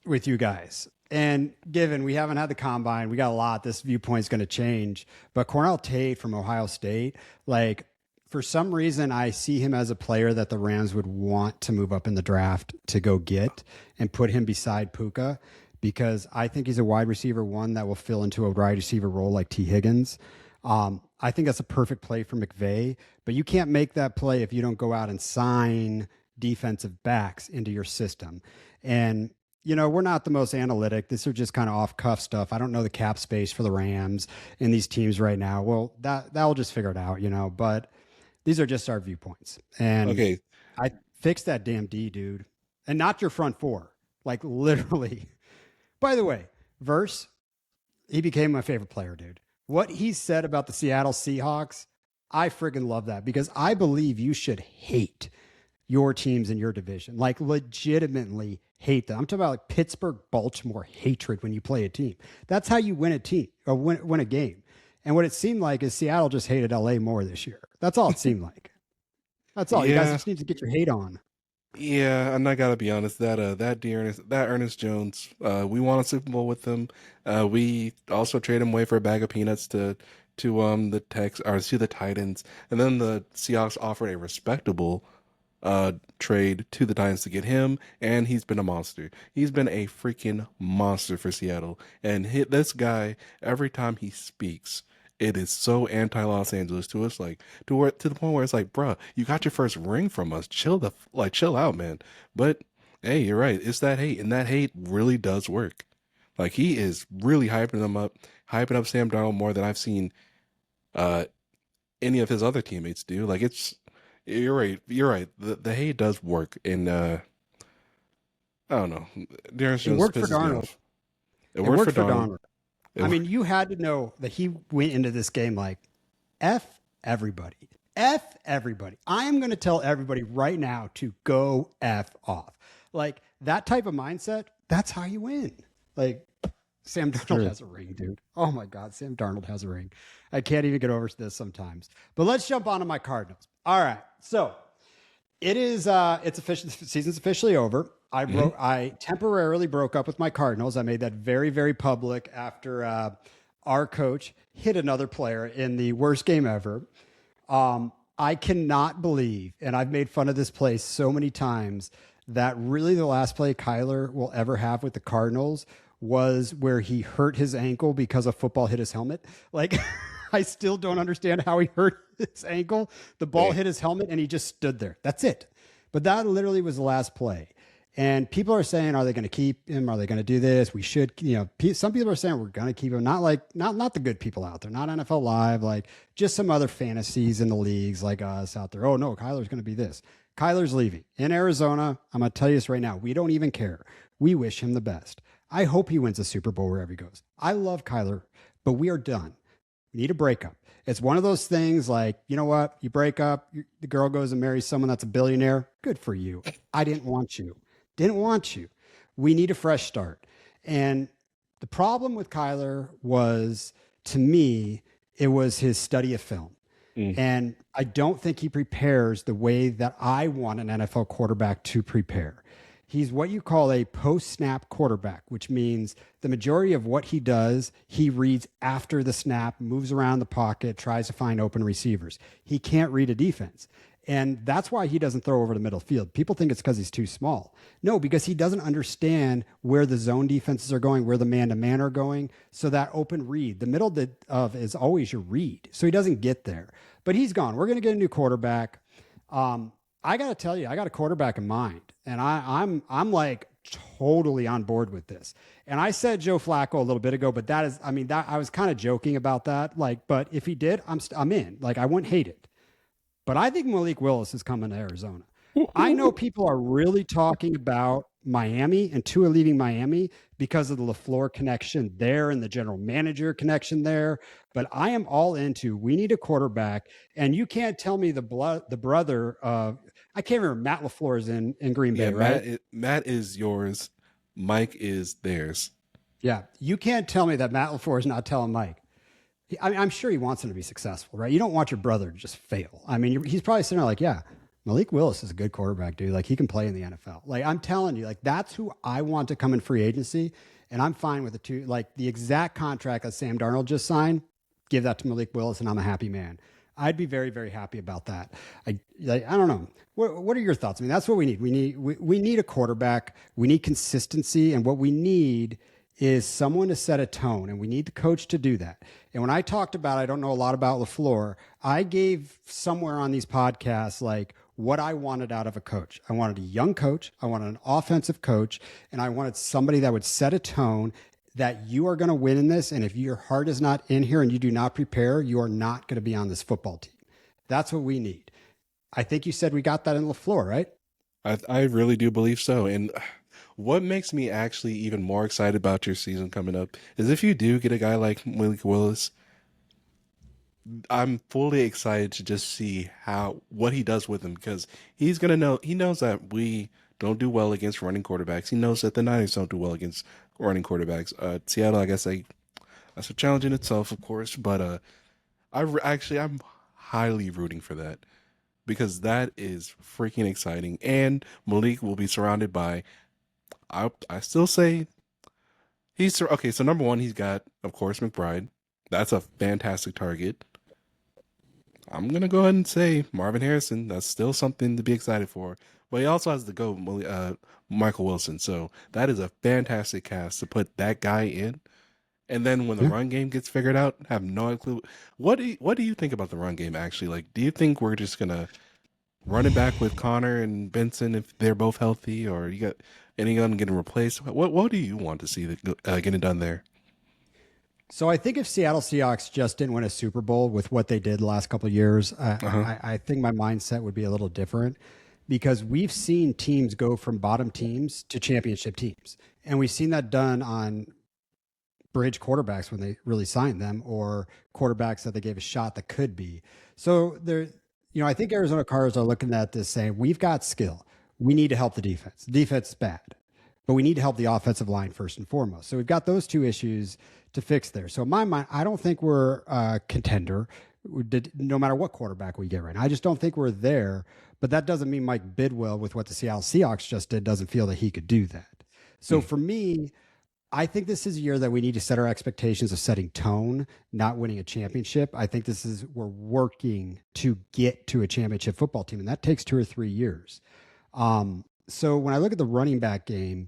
with you guys. And given we haven't had the combine, we got a lot. This viewpoint is going to change. But Cornell Tate from Ohio State, like for some reason, I see him as a player that the Rams would want to move up in the draft to go get and put him beside Puka because I think he's a wide receiver one that will fill into a wide receiver role like T. Higgins. I think that's a perfect play for McVay, but you can't make that play if you don't go out and sign defensive backs into your system. And we're not the most analytic. These are just kind of off cuff stuff. I don't know the cap space for the Rams and these teams right now. Well, that'll just figure it out, but these are just our viewpoints. And Okay, I fixed that damn D, dude. And not your front four. Like literally. By the way, Verse, he became my favorite player, dude. What he said about the Seattle Seahawks, I friggin' love that because I believe you should hate your teams in your division, like legitimately hate them. I'm talking about like Pittsburgh, Baltimore hatred when you play a team. That's how you win a team or win a game. And what it seemed like is Seattle just hated LA more this year. That's all it seemed like. That's all. You guys yeah, just need to get your hate on. yeah, and I gotta be honest. That Ernest Jones, we won a Super Bowl with him. We also traded him away for a bag of peanuts to the Tex or to the Titans, and then the Seahawks offered a respectable trade to the Titans to get him, and he's been a monster. He's been a freaking monster for Seattle. And this guy, every time he speaks, it is so anti Los Angeles to us, like to the point where it's like, bruh, you got your first ring from us. Chill out, man. But hey, you're right. It's that hate, and that hate really does work. Like he is really hyping up Sam Darnold more than I've seen uh any of his other teammates do. Like it's you're right. You're right. The hate does work, and I don't know. Darren It Jones worked for pisses me Darnold. off. It It worked for worked for Darnold. Darnold. It I wor- mean, you had to know that he went into this game like, F everybody. F everybody. I am going to tell everybody right now to go F off. Like that type of mindset, that's how you win. Like Sam Darnold true. has a ring, dude. Oh my God, Sam Darnold has a ring. I can't even get over this sometimes. But let's jump onto my Cardinals. All right. So it is it's official, the season's officially over. I temporarily broke up with my Cardinals. I made that very, very public after our coach hit another player in the worst game ever. I cannot believe, and I've made fun of this play so many times, that really the last play Kyler will ever have with the Cardinals was where he hurt his ankle because a football hit his helmet. Like, I still don't understand how he hurt his ankle. The ball Yeah. hit his helmet and he just stood there. That's it. But that literally was the last play. And people are saying, are they going to keep him? Are they going to do this? We should, some people are saying we're going to keep him. Not like, not the good people out there, not NFL Live, like just some other fantasies in the leagues like us out there. Oh no, Kyler's going to be this. Kyler's leaving in Arizona. I'm going to tell you this right now. We don't even care. We wish him the best. I hope he wins a Super Bowl wherever he goes. I love Kyler, but we are done. We need a breakup. It's one of those things like, you know what? You break up, the girl goes and marries someone that's a billionaire. Good for you. I didn't want you. Didn't want you. We need a fresh start. And the problem with Kyler was, to me, it was his study of film. Mm. And I don't think he prepares the way that I want an NFL quarterback to prepare. He's what you call a post-snap quarterback, which means the majority of what he does, he reads after the snap, moves around the pocket, tries to find open receivers. He can't read a defense. And that's why he doesn't throw over the middle field. People think it's because he's too small. No, because he doesn't understand where the zone defenses are going, where the man-to-man are going. So that open read, the middle of is always your read. So he doesn't get there. But he's gone. We're going to get a new quarterback. I got to tell you, I got a quarterback in mind, and I'm like totally on board with this. And I said Joe Flacco a little bit ago, but that is, I mean, that I was kind of joking about that. Like, but if he did, I'm in. Like, I wouldn't hate it. But I think Malik Willis is coming to Arizona. I know people are really talking about Miami and Tua leaving Miami because of the LaFleur connection there and the general manager connection there. But I am all into we need a quarterback. And you can't tell me the brother of, I can't remember, Matt LaFleur is in Green Bay, right? Matt is yours. Mike is theirs. Yeah. You can't tell me that Matt LaFleur is not telling Mike. I'm sure he wants him to be successful, right? You don't want your brother to just fail. I mean, he's probably sitting there like, yeah, Malik Willis is a good quarterback, dude. Like, he can play in the NFL. Like, I'm telling you, like, that's who I want to come in free agency. And I'm fine with the two, like the exact contract that Sam Darnold just signed, give that to Malik Willis and I'm a happy man. I'd be very, very happy about that. I don't know. What are your thoughts? I mean, that's what we need. We need a quarterback. We need consistency. And what we need is someone to set a tone, and we need the coach to do that. And when I talked about, I don't know a lot about LaFleur, I gave somewhere on these podcasts, like, what I wanted out of a coach. I wanted a young coach. I wanted an offensive coach, and I wanted somebody that would set a tone that you are going to win in this. And if your heart is not in here and you do not prepare, you are not going to be on this football team. That's what we need. I think you said we got that in LaFleur, right? I really do believe so. And what makes me actually even more excited about your season coming up is if you do get a guy like Malik Willis, I'm fully excited to just see what he does with him, because he knows that we don't do well against running quarterbacks. He knows that the Niners don't do well against running quarterbacks. Seattle, I guess that's a challenge in itself, of course, but I'm highly rooting for that, because that is freaking exciting. And Malik will be surrounded by, I still say he's okay. So number one, he's got, of course, McBride. That's a fantastic target. I'm going to go ahead and say Marvin Harrison. That's still something to be excited for. But he also has to go Michael Wilson. So that is a fantastic cast to put that guy in. And then when the run game gets figured out, I have no clue. What do you think about the run game, actually? Like, do you think we're just going to run it back with Connor and Benson if they're both healthy, or you got anyone getting replaced? What do you want to see getting done there? So I think if Seattle Seahawks just didn't win a Super Bowl with what they did the last couple of years, I think my mindset would be a little different, because we've seen teams go from bottom teams to championship teams. And we've seen that done on bridge quarterbacks when they really signed them, or quarterbacks that they gave a shot that could be. So I think Arizona Cardinals are looking at this saying, we've got skill. We need to help the defense. The defense is bad, but we need to help the offensive line first and foremost. So we've got those two issues to fix there. So in my mind, I don't think we're a contender, no matter what quarterback we get right now. I just don't think we're there, but that doesn't mean Mike Bidwell, with what the Seattle Seahawks just did, doesn't feel that he could do that. So for me, I think this is a year that we need to set our expectations of setting tone, not winning a championship. I think we're working to get to a championship football team, and that takes 2 or 3 years. So when I look at the running back game,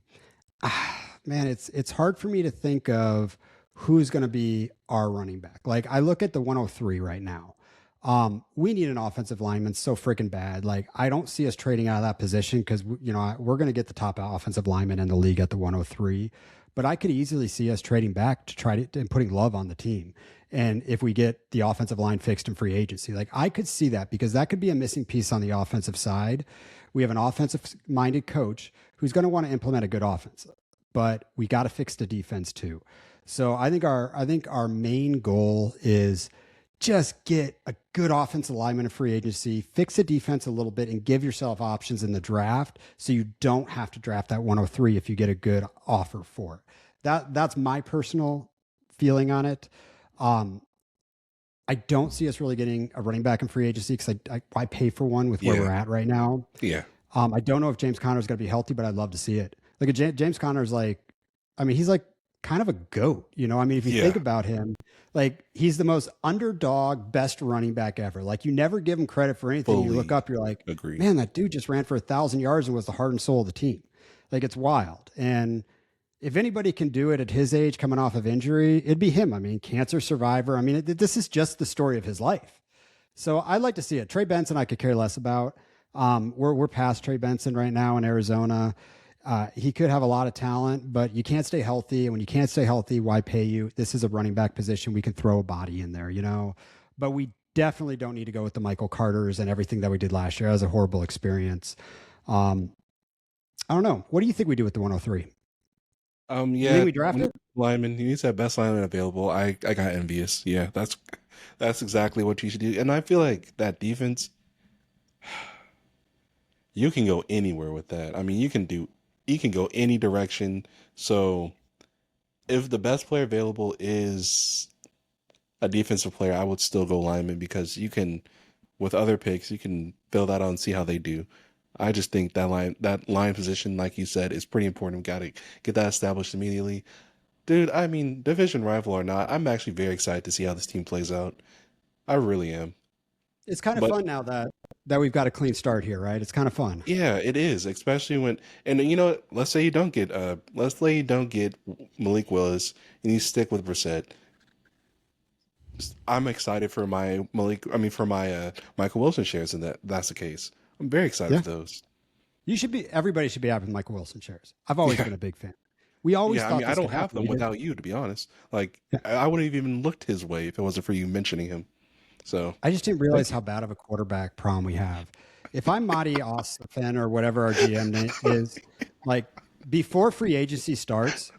man, it's hard for me to think of who's going to be our running back. Like, I look at the 103 right now. We need an offensive lineman so freaking bad. Like, I don't see us trading out of that position, because we're going to get the top offensive lineman in the league at the 103. But I could easily see us trading back to try to and putting Love on the team. And if we get the offensive line fixed in free agency, like, I could see that, because that could be a missing piece on the offensive side. We have an offensive minded coach who's going to want to implement a good offense, but we got to fix the defense too. So I think our main goal is just get a good offensive lineman in free agency, fix the defense a little bit, and give yourself options in the draft, so you don't have to draft that 103 if you get a good offer for it. That's my personal feeling on it. I don't see us really getting a running back in free agency, because I pay for one with where we're at right now. Yeah. I don't know if James Conner is going to be healthy, but I'd love to see it. Like, James Conner is he's like kind of a GOAT, if you think about him, like, he's the most underdog, best running back ever. Like, you never give him credit for anything. You look up, you're like, agreed. Man, that dude just ran for 1,000 yards and was the heart and soul of the team. Like, it's wild. And if anybody can do it at his age, coming off of injury, it'd be him. Cancer survivor. This is just the story of his life. So I'd like to see it. Trey Benson, I could care less about. We're past Trey Benson right now in Arizona. He could have a lot of talent, but you can't stay healthy. And when you can't stay healthy, why pay you? This is a running back position. We can throw a body in there, but we definitely don't need to go with the Michael Carters and everything that we did last year. That was a horrible experience. I don't know. What do you think we do with the 103? You think Yeah, we draft it? lineman. He needs that best lineman available. I got envious. Yeah, that's exactly what you should do. And I feel like that defense, you can go anywhere with that. I mean, you can go any direction. So if the best player available is a defensive player, I would still go lineman because you can, with other picks, you can fill that out and see how they do. I just think that line position, like you said, is pretty important. We got to get that established immediately. Dude, I mean, division rival or not, I'm actually very excited to see how this team plays out. I really am. It's kind of But fun now that we've got a clean start here, right? It's kind of fun. yeah, it is, especially when, and you know what, let's say you don't get Malik Willis and you stick with Brissett. I'm excited for for my Michael Wilson shares, and that's the case. I'm very excited Yeah. for those. Everybody should be happy with Michael Wilson shares. I've always Yeah. been a big fan. We always Yeah, I thought mean, I this don't could have happen. them without you, to be honest. Like, Yeah. I wouldn't have even looked his way if it wasn't for you mentioning him. So, I just didn't thank realize you. how bad of a quarterback prom we have. If I'm Madi Osman or whatever our GM name is, like before free agency starts,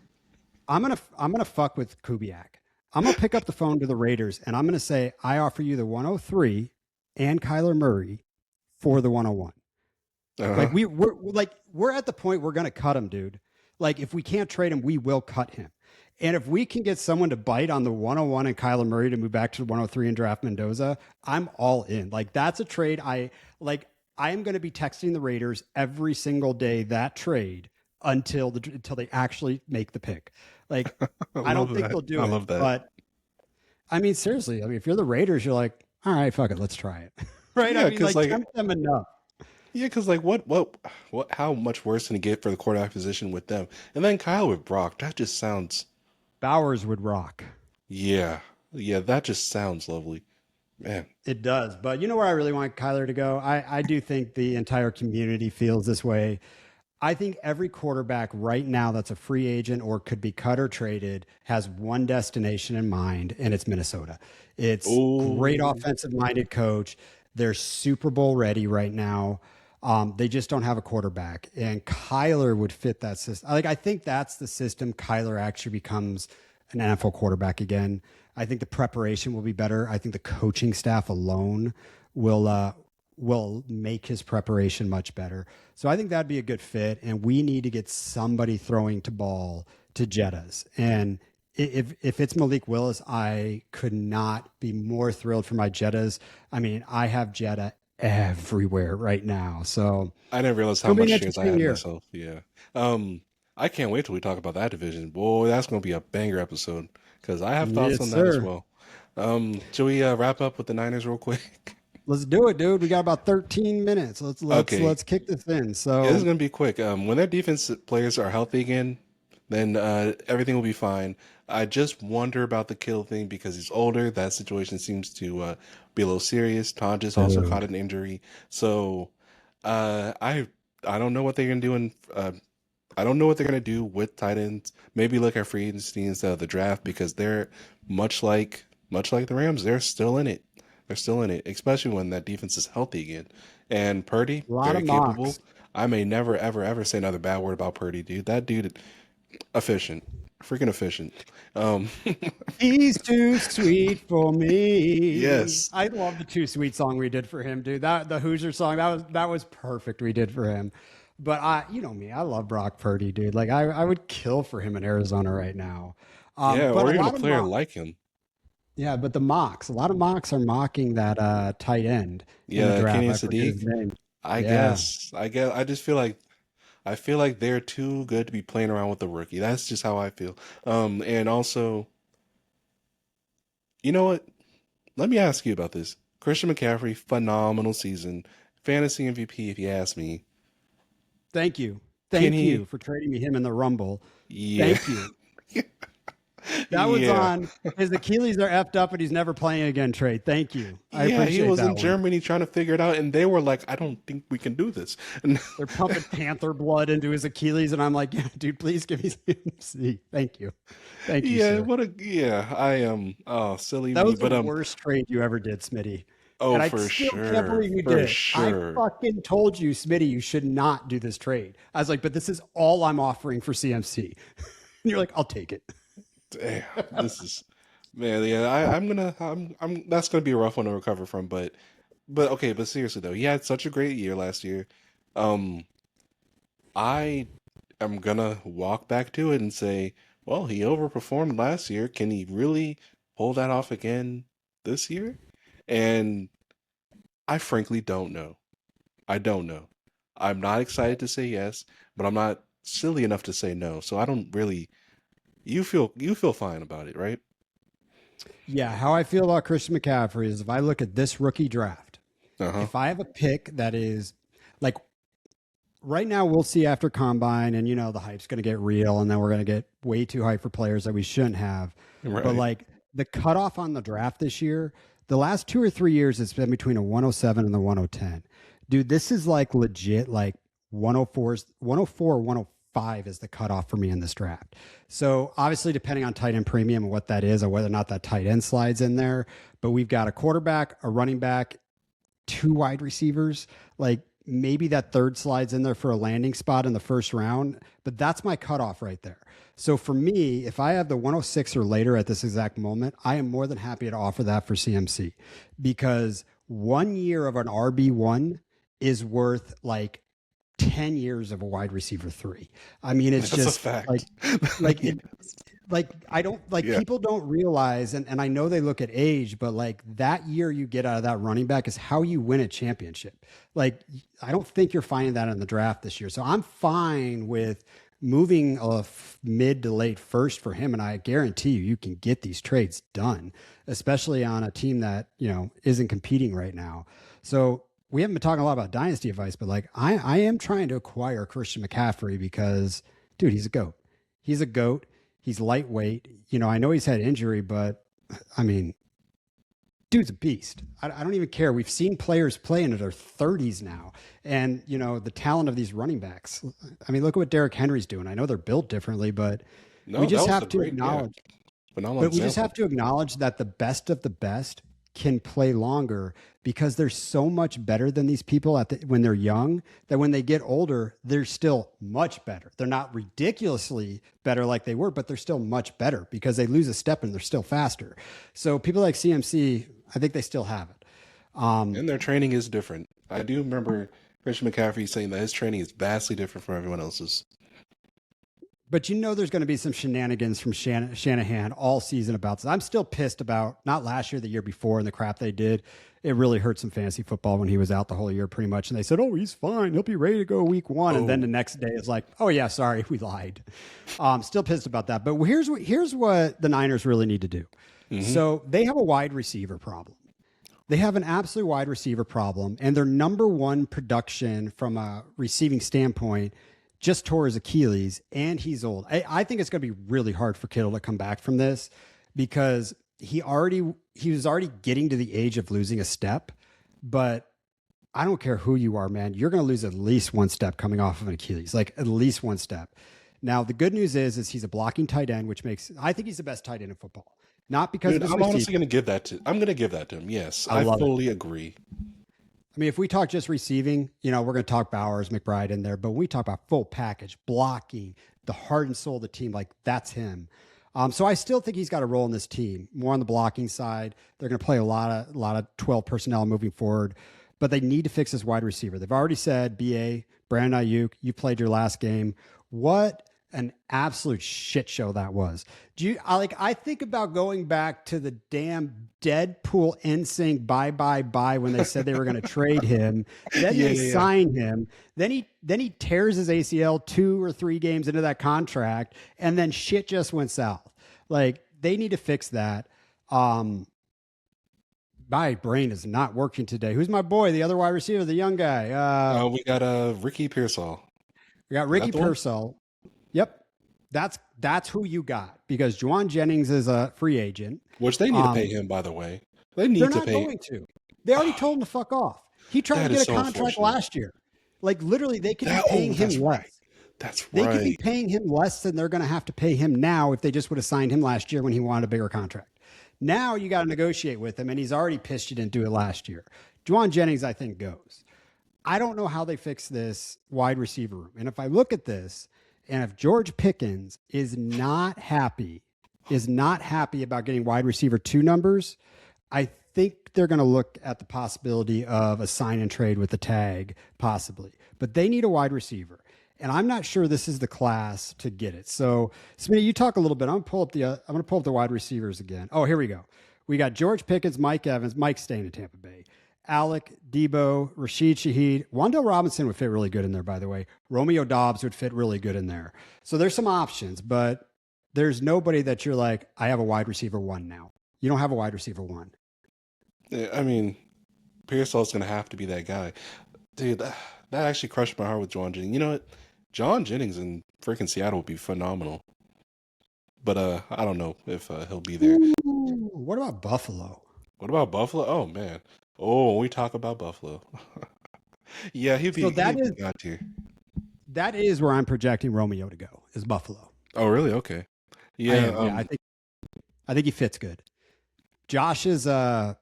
I'm gonna fuck with Kubiak. I'm gonna pick up the phone to the Raiders and I'm gonna say I offer you the 103 and Kyler Murray for the 101. Like Uh-huh. we're at the point we're gonna cut him, dude. Like if we can't trade him, we will cut him. And if we can get someone to bite on the 101 and Kyler Murray to move back to the 103 and draft Mendoza, I'm all in. Like that's a trade I like. I am going to be texting the Raiders every single day that trade until they actually make the pick. Like I I don't love think that. they'll do I it, love that. but I mean seriously, I mean if you're the Raiders, you're like, all right, fuck it, let's try it. Right? I Yeah, mean because like like, tempt them enough. yeah, because like, how much worse can it get for the quarterback position with them? And then Kyle with Brock, that just sounds, Bowers would rock. yeah, yeah, that just sounds lovely, man. It does. But you know where I really want Kyler to go? I do think the entire community feels this way. I think every quarterback right now that's a free agent or could be cut or traded has one destination in mind, and it's Minnesota. It's great Oh, offensive minded coach. They're Super Bowl ready right now. They just don't have a quarterback, and Kyler would fit that system. Like I think that's the system. Kyler actually becomes an NFL quarterback again. I think the preparation will be better. I think the coaching staff alone will make his preparation much better. So I think that'd be a good fit. And we need to get somebody throwing to ball to Jettas. And if it's Malik Willis, I could not be more thrilled for my Jettas. I mean, I have Jetta everywhere right now. So I didn't realize it's how gonna be an much shares I interesting had year. myself. Yeah. I can't wait till we talk about that division. Boy, that's gonna be a banger episode because I have thoughts Yes, on that as sir. well. Should we wrap up with the Niners real quick? Let's do it, dude. We got about 13 minutes. Okay. Let's kick this in. Yeah, this is So gonna be quick. When their defense players are healthy again, then everything will be fine. I just wonder about the Kittle thing because he's older. That situation seems to be a little serious. Tonjes also caught dude, an injury, so I don't know what they're gonna do I don't know what they're gonna do with tight ends. Maybe look at free agency instead of the draft because they're much like the Rams. They're still in it. They're still in it, especially when that defense is healthy again. And Purdy, a lot very of capable. mocks. I may never, ever, ever say another bad word about Purdy, dude. That dude, efficient, freaking efficient. Um, He's too sweet for me. yes, I love the Too Sweet song we did for him, dude. That the Hoosier song that was perfect. We did for him. But you know me, I love Brock Purdy, dude. Like I would kill for him in Arizona right now. yeah, But or a even a lot of player mock, like him. yeah, but the mocks, a lot of mocks are mocking that tight end in the Yeah, draft. Kenny and I forget his Sadiq. name. I Yeah, guess. I just feel like they're too good to be playing around with the rookie. That's just how I feel. And also, you know what? Let me ask you about this. Christian McCaffrey, phenomenal season, fantasy MVP, if you ask me. thank you, Can thank you he? for trading me him in the Rumble. Yeah. Thank you. That was Yeah. on his Achilles are effed up and he's never playing again trade. Thank you. I Yeah, he appreciate was in that one. Germany trying to figure it out, and they were like, "I don't think we can do this." And They're pumping panther blood into his Achilles, and I'm like, yeah, dude, please give me CMC. Thank you. Thank you, yeah, sir. what a yeah, I am. Oh, silly That me. was the But worst trade you ever did, Smitty. oh, And I for still can't sure, believe you did for it. I sure. fucking told you, Smitty, you should not do this trade. I was like, but this is all I'm offering for CMC. And you're like, I'll take it. Damn, this is man. Yeah, I'm. That's gonna be a rough one to recover from. But okay. But seriously though, he had such a great year last year. Um, I am gonna walk back to it and say, well, he overperformed last year. Can he really pull that off again this year? And I frankly don't know. I don't know. I'm not excited to say yes, but I'm not silly enough to say no. So I don't really. You feel fine about it, right? Yeah, how I feel about Christian McCaffrey is if I look at this rookie draft, Uh huh. if I have a pick that is like right now, we'll see after combine, and the hype's going to get real, and then we're going to get way too hype for players that we shouldn't have. But Right. like the cutoff on the draft this year, the last 2 or 3 years, it's been between a 107 and the 110. Dude, this is like legit, like 104, 104, 105 is the cutoff for me in this draft. So obviously, depending on tight end premium and what that is, or whether or not that tight end slides in there, but we've got a quarterback, a running back, two wide receivers. Like maybe that third slides in there for a landing spot in the first round, but that's my cutoff right there. So for me, if I have the 106 or later at this exact moment, I am more than happy to offer that for CMC because 1 year of an RB1 is worth like 10 years of a wide receiver three. I mean, it's That's a just fact. like Yeah. it, like I don't like Yeah. people don't realize and I know they look at age, but like that year you get out of that running back is how you win a championship. Like I don't think you're finding that in the draft this year. So I'm fine with moving a mid to late first for him. And I guarantee you can get these trades done, especially on a team that, isn't competing right now. So we haven't been talking a lot about dynasty advice, but like I am trying to acquire Christian McCaffrey because dude, he's a goat. He's a goat. He's lightweight. I know he's had injury, but I mean, dude's a beast. I don't even care. We've seen players play into their 30s now. And, the talent of these running backs. I mean, look at what Derrick Henry's doing. I know they're built differently, but we No, that just was a have to great, yeah, acknowledge phenomenal but we just example. have to acknowledge that the best of the best can play longer because they're so much better than these people when they're young that when they get older, they're still much better. They're not ridiculously better like they were, but they're still much better because they lose a step and they're still faster. So people like CMC, I think they still have it. And their training is different. I do remember Christian McCaffrey saying that his training is vastly different from everyone else's. But there's going to be some shenanigans from Shanahan all season about this. I'm still pissed about not last year, the year before, and the crap they did. It really hurt some fantasy football when he was out the whole year, pretty much. And they said, "Oh, he's fine. He'll be ready to go week one." And then the Oh, next day, it's like, "Oh yeah, sorry, we lied." Still pissed about that. But here's what the Niners really need to do. mm-hmm. So they have a wide receiver problem. They have an absolute wide receiver problem, and their number one production from a receiving standpoint just tore his Achilles, and he's old. I think it's going to be really hard for Kittle to come back from this because he was already getting to the age of losing a step. But I don't care who you are, man. You're going to lose at least one step coming off of an Achilles, like at least one step. Now the good news is he's a blocking tight end, which makes I think he's the best tight end in football. Not because Dude, of his I'm honestly receiving. gonna give that to. I'm gonna give that to him. Yes, I I love it. fully agree. I mean, if we talk just receiving, we're going to talk Bowers, McBride in there, but when we talk about full package, blocking, the heart and soul of the team, like that's him. So I still think he's got a role in this team, more on the blocking side. They're going to play a lot of 12 personnel moving forward, but they need to fix this wide receiver. They've already said, BA, Brandon Ayuk, you played your last game. What an absolute shit show that was. I think about going back to the damn Deadpool NSYNC bye bye bye when they said they were going to trade him. Then Yeah, they yeah, yeah. sign him. Then he tears his ACL 2 or 3 games into that contract, and then shit just went south. Like they need to fix that. My brain is not working today. Who's my boy? The other wide receiver, the young guy. We got Ricky Pearsall. We got Is that Ricky the one? Pearsall. Yep. That's who you got, because Juwan Jennings is a free agent. Which they need to pay him, by the way. They They're need to not pay. going to. They already told him to fuck off. He tried That to is get a so contract unfortunate. last year. Like literally, they could be That- paying oh, him that's less. right. That's They could be right. paying him less than they're going to have to pay him now if they just would have signed him last year when he wanted a bigger contract. Now you got to negotiate with him, and he's already pissed you didn't do it last year. Juwan Jennings, I think, goes. I don't know how they fix this wide receiver room. And if I look at this, and if George Pickens is not happy about getting wide receiver 2 numbers, I think they're going to look at the possibility of a sign and trade with the tag, possibly. But they need a wide receiver. And I'm not sure this is the class to get it. So, Smitty, you talk a little bit. I'm going to pull up the wide receivers again. Oh, here we go. We got George Pickens, Mike Evans, Mike staying in Tampa Bay, Alec, Debo, Rashid Shaheed. Wan'Dale Robinson would fit really good in there, by the way. Romeo Dobbs would fit really good in there. So there's some options, but there's nobody that you're like, I have a wide receiver 1 now. You don't have a wide receiver 1. Yeah, I mean, Pearsall's going to have to be that guy. Dude, that actually crushed my heart with John Jennings. You know what? John Jennings in freaking Seattle would be phenomenal. But I don't know if he'll be there. Ooh, what about Buffalo? What about Buffalo? Oh, man. Oh, when we talk about Buffalo. Yeah, he'd be, So that he'd is- be God tier. That is where I'm projecting Romeo to go, is Buffalo. Oh, really? Okay. Yeah. I think he fits good. Josh doesn't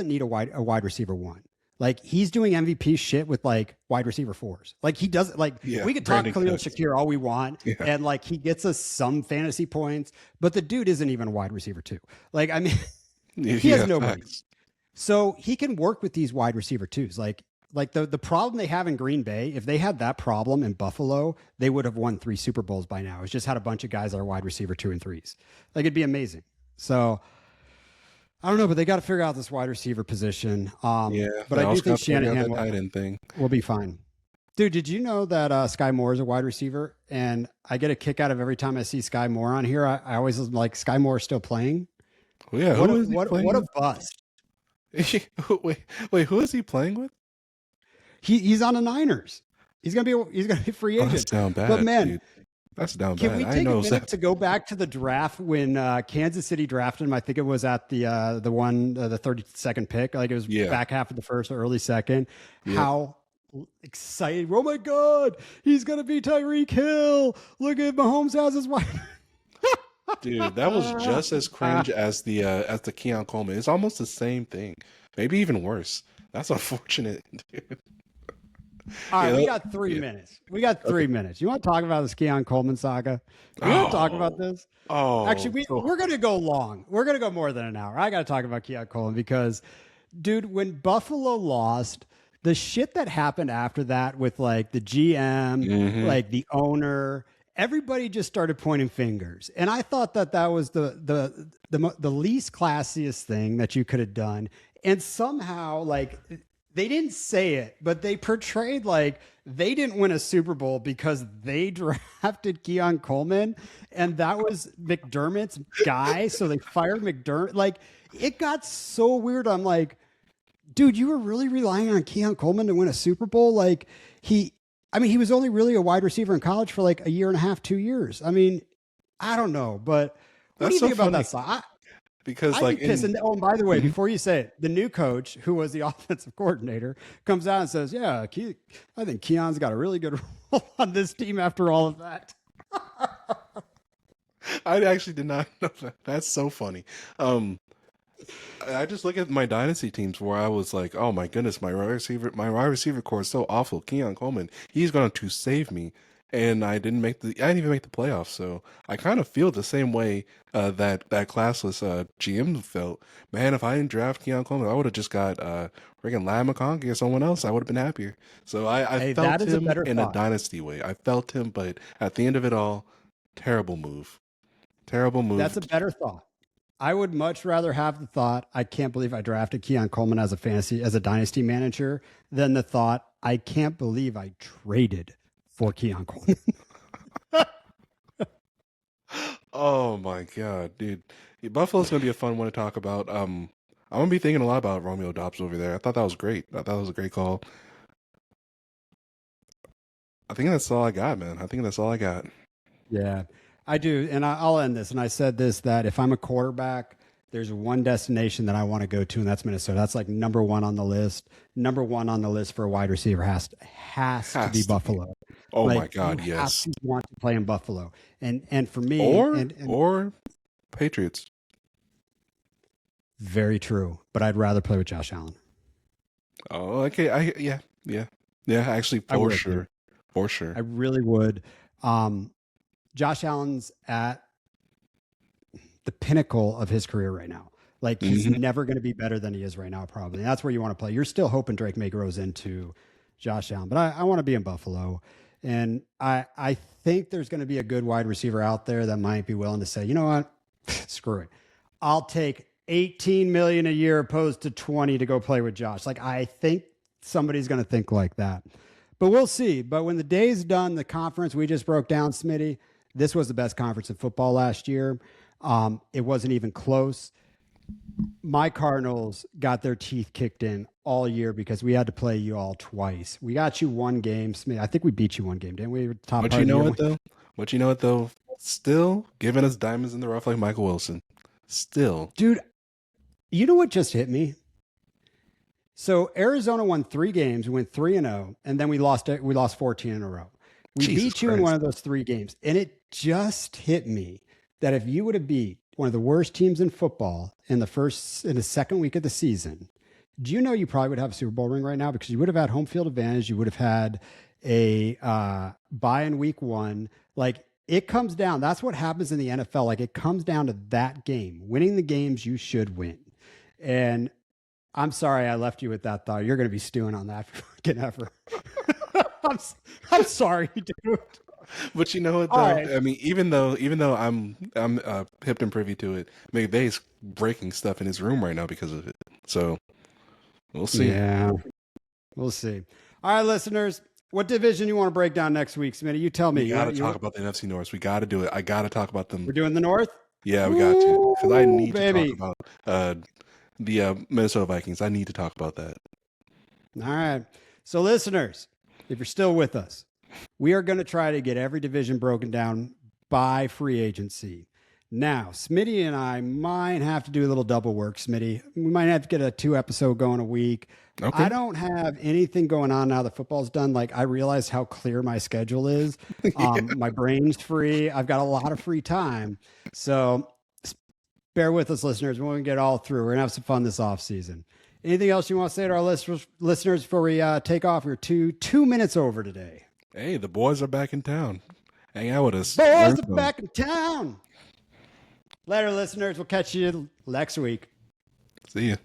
need a wide receiver 1. Like he's doing MVP shit with like wide receiver 4s. Like he doesn't like Yeah, we could talk Brandon Khalil Cooks. Shakir all we want, Yeah. and like he gets us some fantasy points, but the dude isn't even a wide receiver 2. Like I mean, he has nobody. Facts. So he can work with these wide receiver 2s. Like the problem they have in Green Bay, if they had that problem in Buffalo, they would have won 3 Super Bowls by now. It's just had a bunch of guys that are wide receiver 2 and 3s. Like it'd be amazing. So I don't know, but they got to figure out this wide receiver position. Yeah, but they I do also think got to figure out Shanahan that tight end thing. will be fine. Dude, did you know that Sky Moore is a wide receiver? And I get a kick out of every time I see Sky Moore on here. I always am like, Sky Moore is still playing? Well, yeah, What who a, is he what, playing what a with? bust. Wait, who is he playing with? He's on the Niners. He's gonna be free Oh, agent. that's down bad, But man, dude. That's down can bad. we I take a know minute that. to go back to the draft when Kansas City drafted him? I think it was at the 32nd pick. Like it was Yeah. back half of the first or early second. Yeah. How excited! Oh my God, he's gonna be Tyreek Hill. Look at Mahomes has his wife. Dude, that was just as cringe as the Keon Coleman. It's almost the same thing. Maybe even worse. That's unfortunate, dude. All right, Yeah, we got 3 minutes. We got 3 minutes. You want to talk about this Keon Coleman saga? You want to talk about this? Oh, Actually, we're going to go long. We're going to go more than an hour. I got to talk about Keon Coleman because, dude, when Buffalo lost, the shit that happened after that with like the GM, Mhm. like the owner, everybody just started pointing fingers. And I thought that was the least classiest thing that you could have done. And somehow, like, they didn't say it, but they portrayed like they didn't win a Super Bowl because they drafted Keon Coleman and that was McDermott's guy. So they fired McDermott. Like it got so weird. I'm like, dude, you were really relying on Keon Coleman to win a Super Bowl? Like he was only really a wide receiver in college for like a year and a half, 2 years. I mean, I don't know, but what do you That's so think about funny. that song? Because I'd like be pissed. And by the way, Mm-hmm. before you say it, the new coach, who was the offensive coordinator, comes out and says, "Yeah, I think Keon's got a really good role on this team after all of that." I actually did not know that. That's so funny. I just look at my dynasty teams where I was like, oh my goodness, my wide receiver core is so awful. Keon Coleman, he's going to save me. And I didn't even make the playoffs. So I kind of feel the same way that classless GM felt. Man, if I didn't draft Keon Coleman, I would have just got freaking Lad McConkey or someone else. I would have been happier. So I Hey, felt that is a him better in thought. a dynasty way. I felt him, but at the end of it all, terrible move. Terrible move. That's a better thought. I would much rather have the thought, I can't believe I drafted Keon Coleman as a dynasty manager, than the thought, I can't believe I traded for Keon Coleman. Oh my god, dude! Buffalo's gonna be a fun one to talk about. I'm gonna be thinking a lot about Romeo Dobbs over there. I thought that was great. I thought it was a great call. I think that's all I got, man. I think that's all I got. Yeah, I do. And I'll end this. And I said this, that if I'm a quarterback, there's one destination that I want to go to, and that's Minnesota. That's like number one on the list. Number one on the list for a wide receiver has to be Has to be. Buffalo. Oh my Like you God, have yes. to want to play in Buffalo. And for me, Or and or Patriots. very true. But I'd rather play with Josh Allen. Oh, okay. Yeah. Actually, I for would, sure, dude. for sure. I really would. Josh Allen's at the pinnacle of his career right now. Like he's Mhm. never going to be better than he is right now, probably. And that's where you want to play. You're still hoping Drake May grows into Josh Allen, but I want to be in Buffalo. And I think there's going to be a good wide receiver out there that might be willing to say, you know what, screw it. I'll take 18 million a year opposed to 20 to go play with Josh. Like I think somebody's going to think like that, but we'll see. But when the day's done, the conference we just broke down, Smitty, this was the best conference in football last year. It wasn't even close. My Cardinals got their teeth kicked in all year because we had to play you all twice. We got you one game, Smith. I think we beat you one game, didn't we? We were top But part you of the know year. what though? But you know what though? Still giving us diamonds in the rough like Michael Wilson. Still. Dude, you know what just hit me? So Arizona won 3 games, we went 3-0, and then we lost 14 in a row. We Jesus beat you in Christ. one of those 3 games. And it just hit me that if you would have beat one of the worst teams in football in the second week of the season, do you know you probably would have a Super Bowl ring right now because you would have had home field advantage. You would have had a bye in week 1. Like it comes down. That's what happens in the NFL. Like it comes down to that game, winning the games you should win. And I'm sorry I left you with that thought. You're going to be stewing on that fucking ever. I'm sorry, dude. But you know what though? All right. I mean, even though I'm hip and privy to it, McVay's breaking stuff in his room right now because of it. So we'll see. Yeah, we'll see. All right, listeners, what division you want to break down next week, Smitty? You tell me. We got to talk about the NFC North. We got to do it. I got to talk about them. We're doing the North? Yeah, we got to because I need baby. to talk about the Minnesota Vikings. I need to talk about that. All right. So, listeners, if you're still with us, we are going to try to get every division broken down by free agency. Now, Smitty and I might have to do a little double work, Smitty. We might have to get a 2-episode going a week. Okay. I don't have anything going on now that football's done. Like, I realize how clear my schedule is. My brain's free. I've got a lot of free time. So bear with us, listeners. We're going to get all through. We're going to have some fun this offseason. Anything else you want to say to our listeners before we take off? We're two minutes over today. Hey, the boys are back in town. Hang out with us. Boys are back in town. Later, listeners. We'll catch you next week. See ya.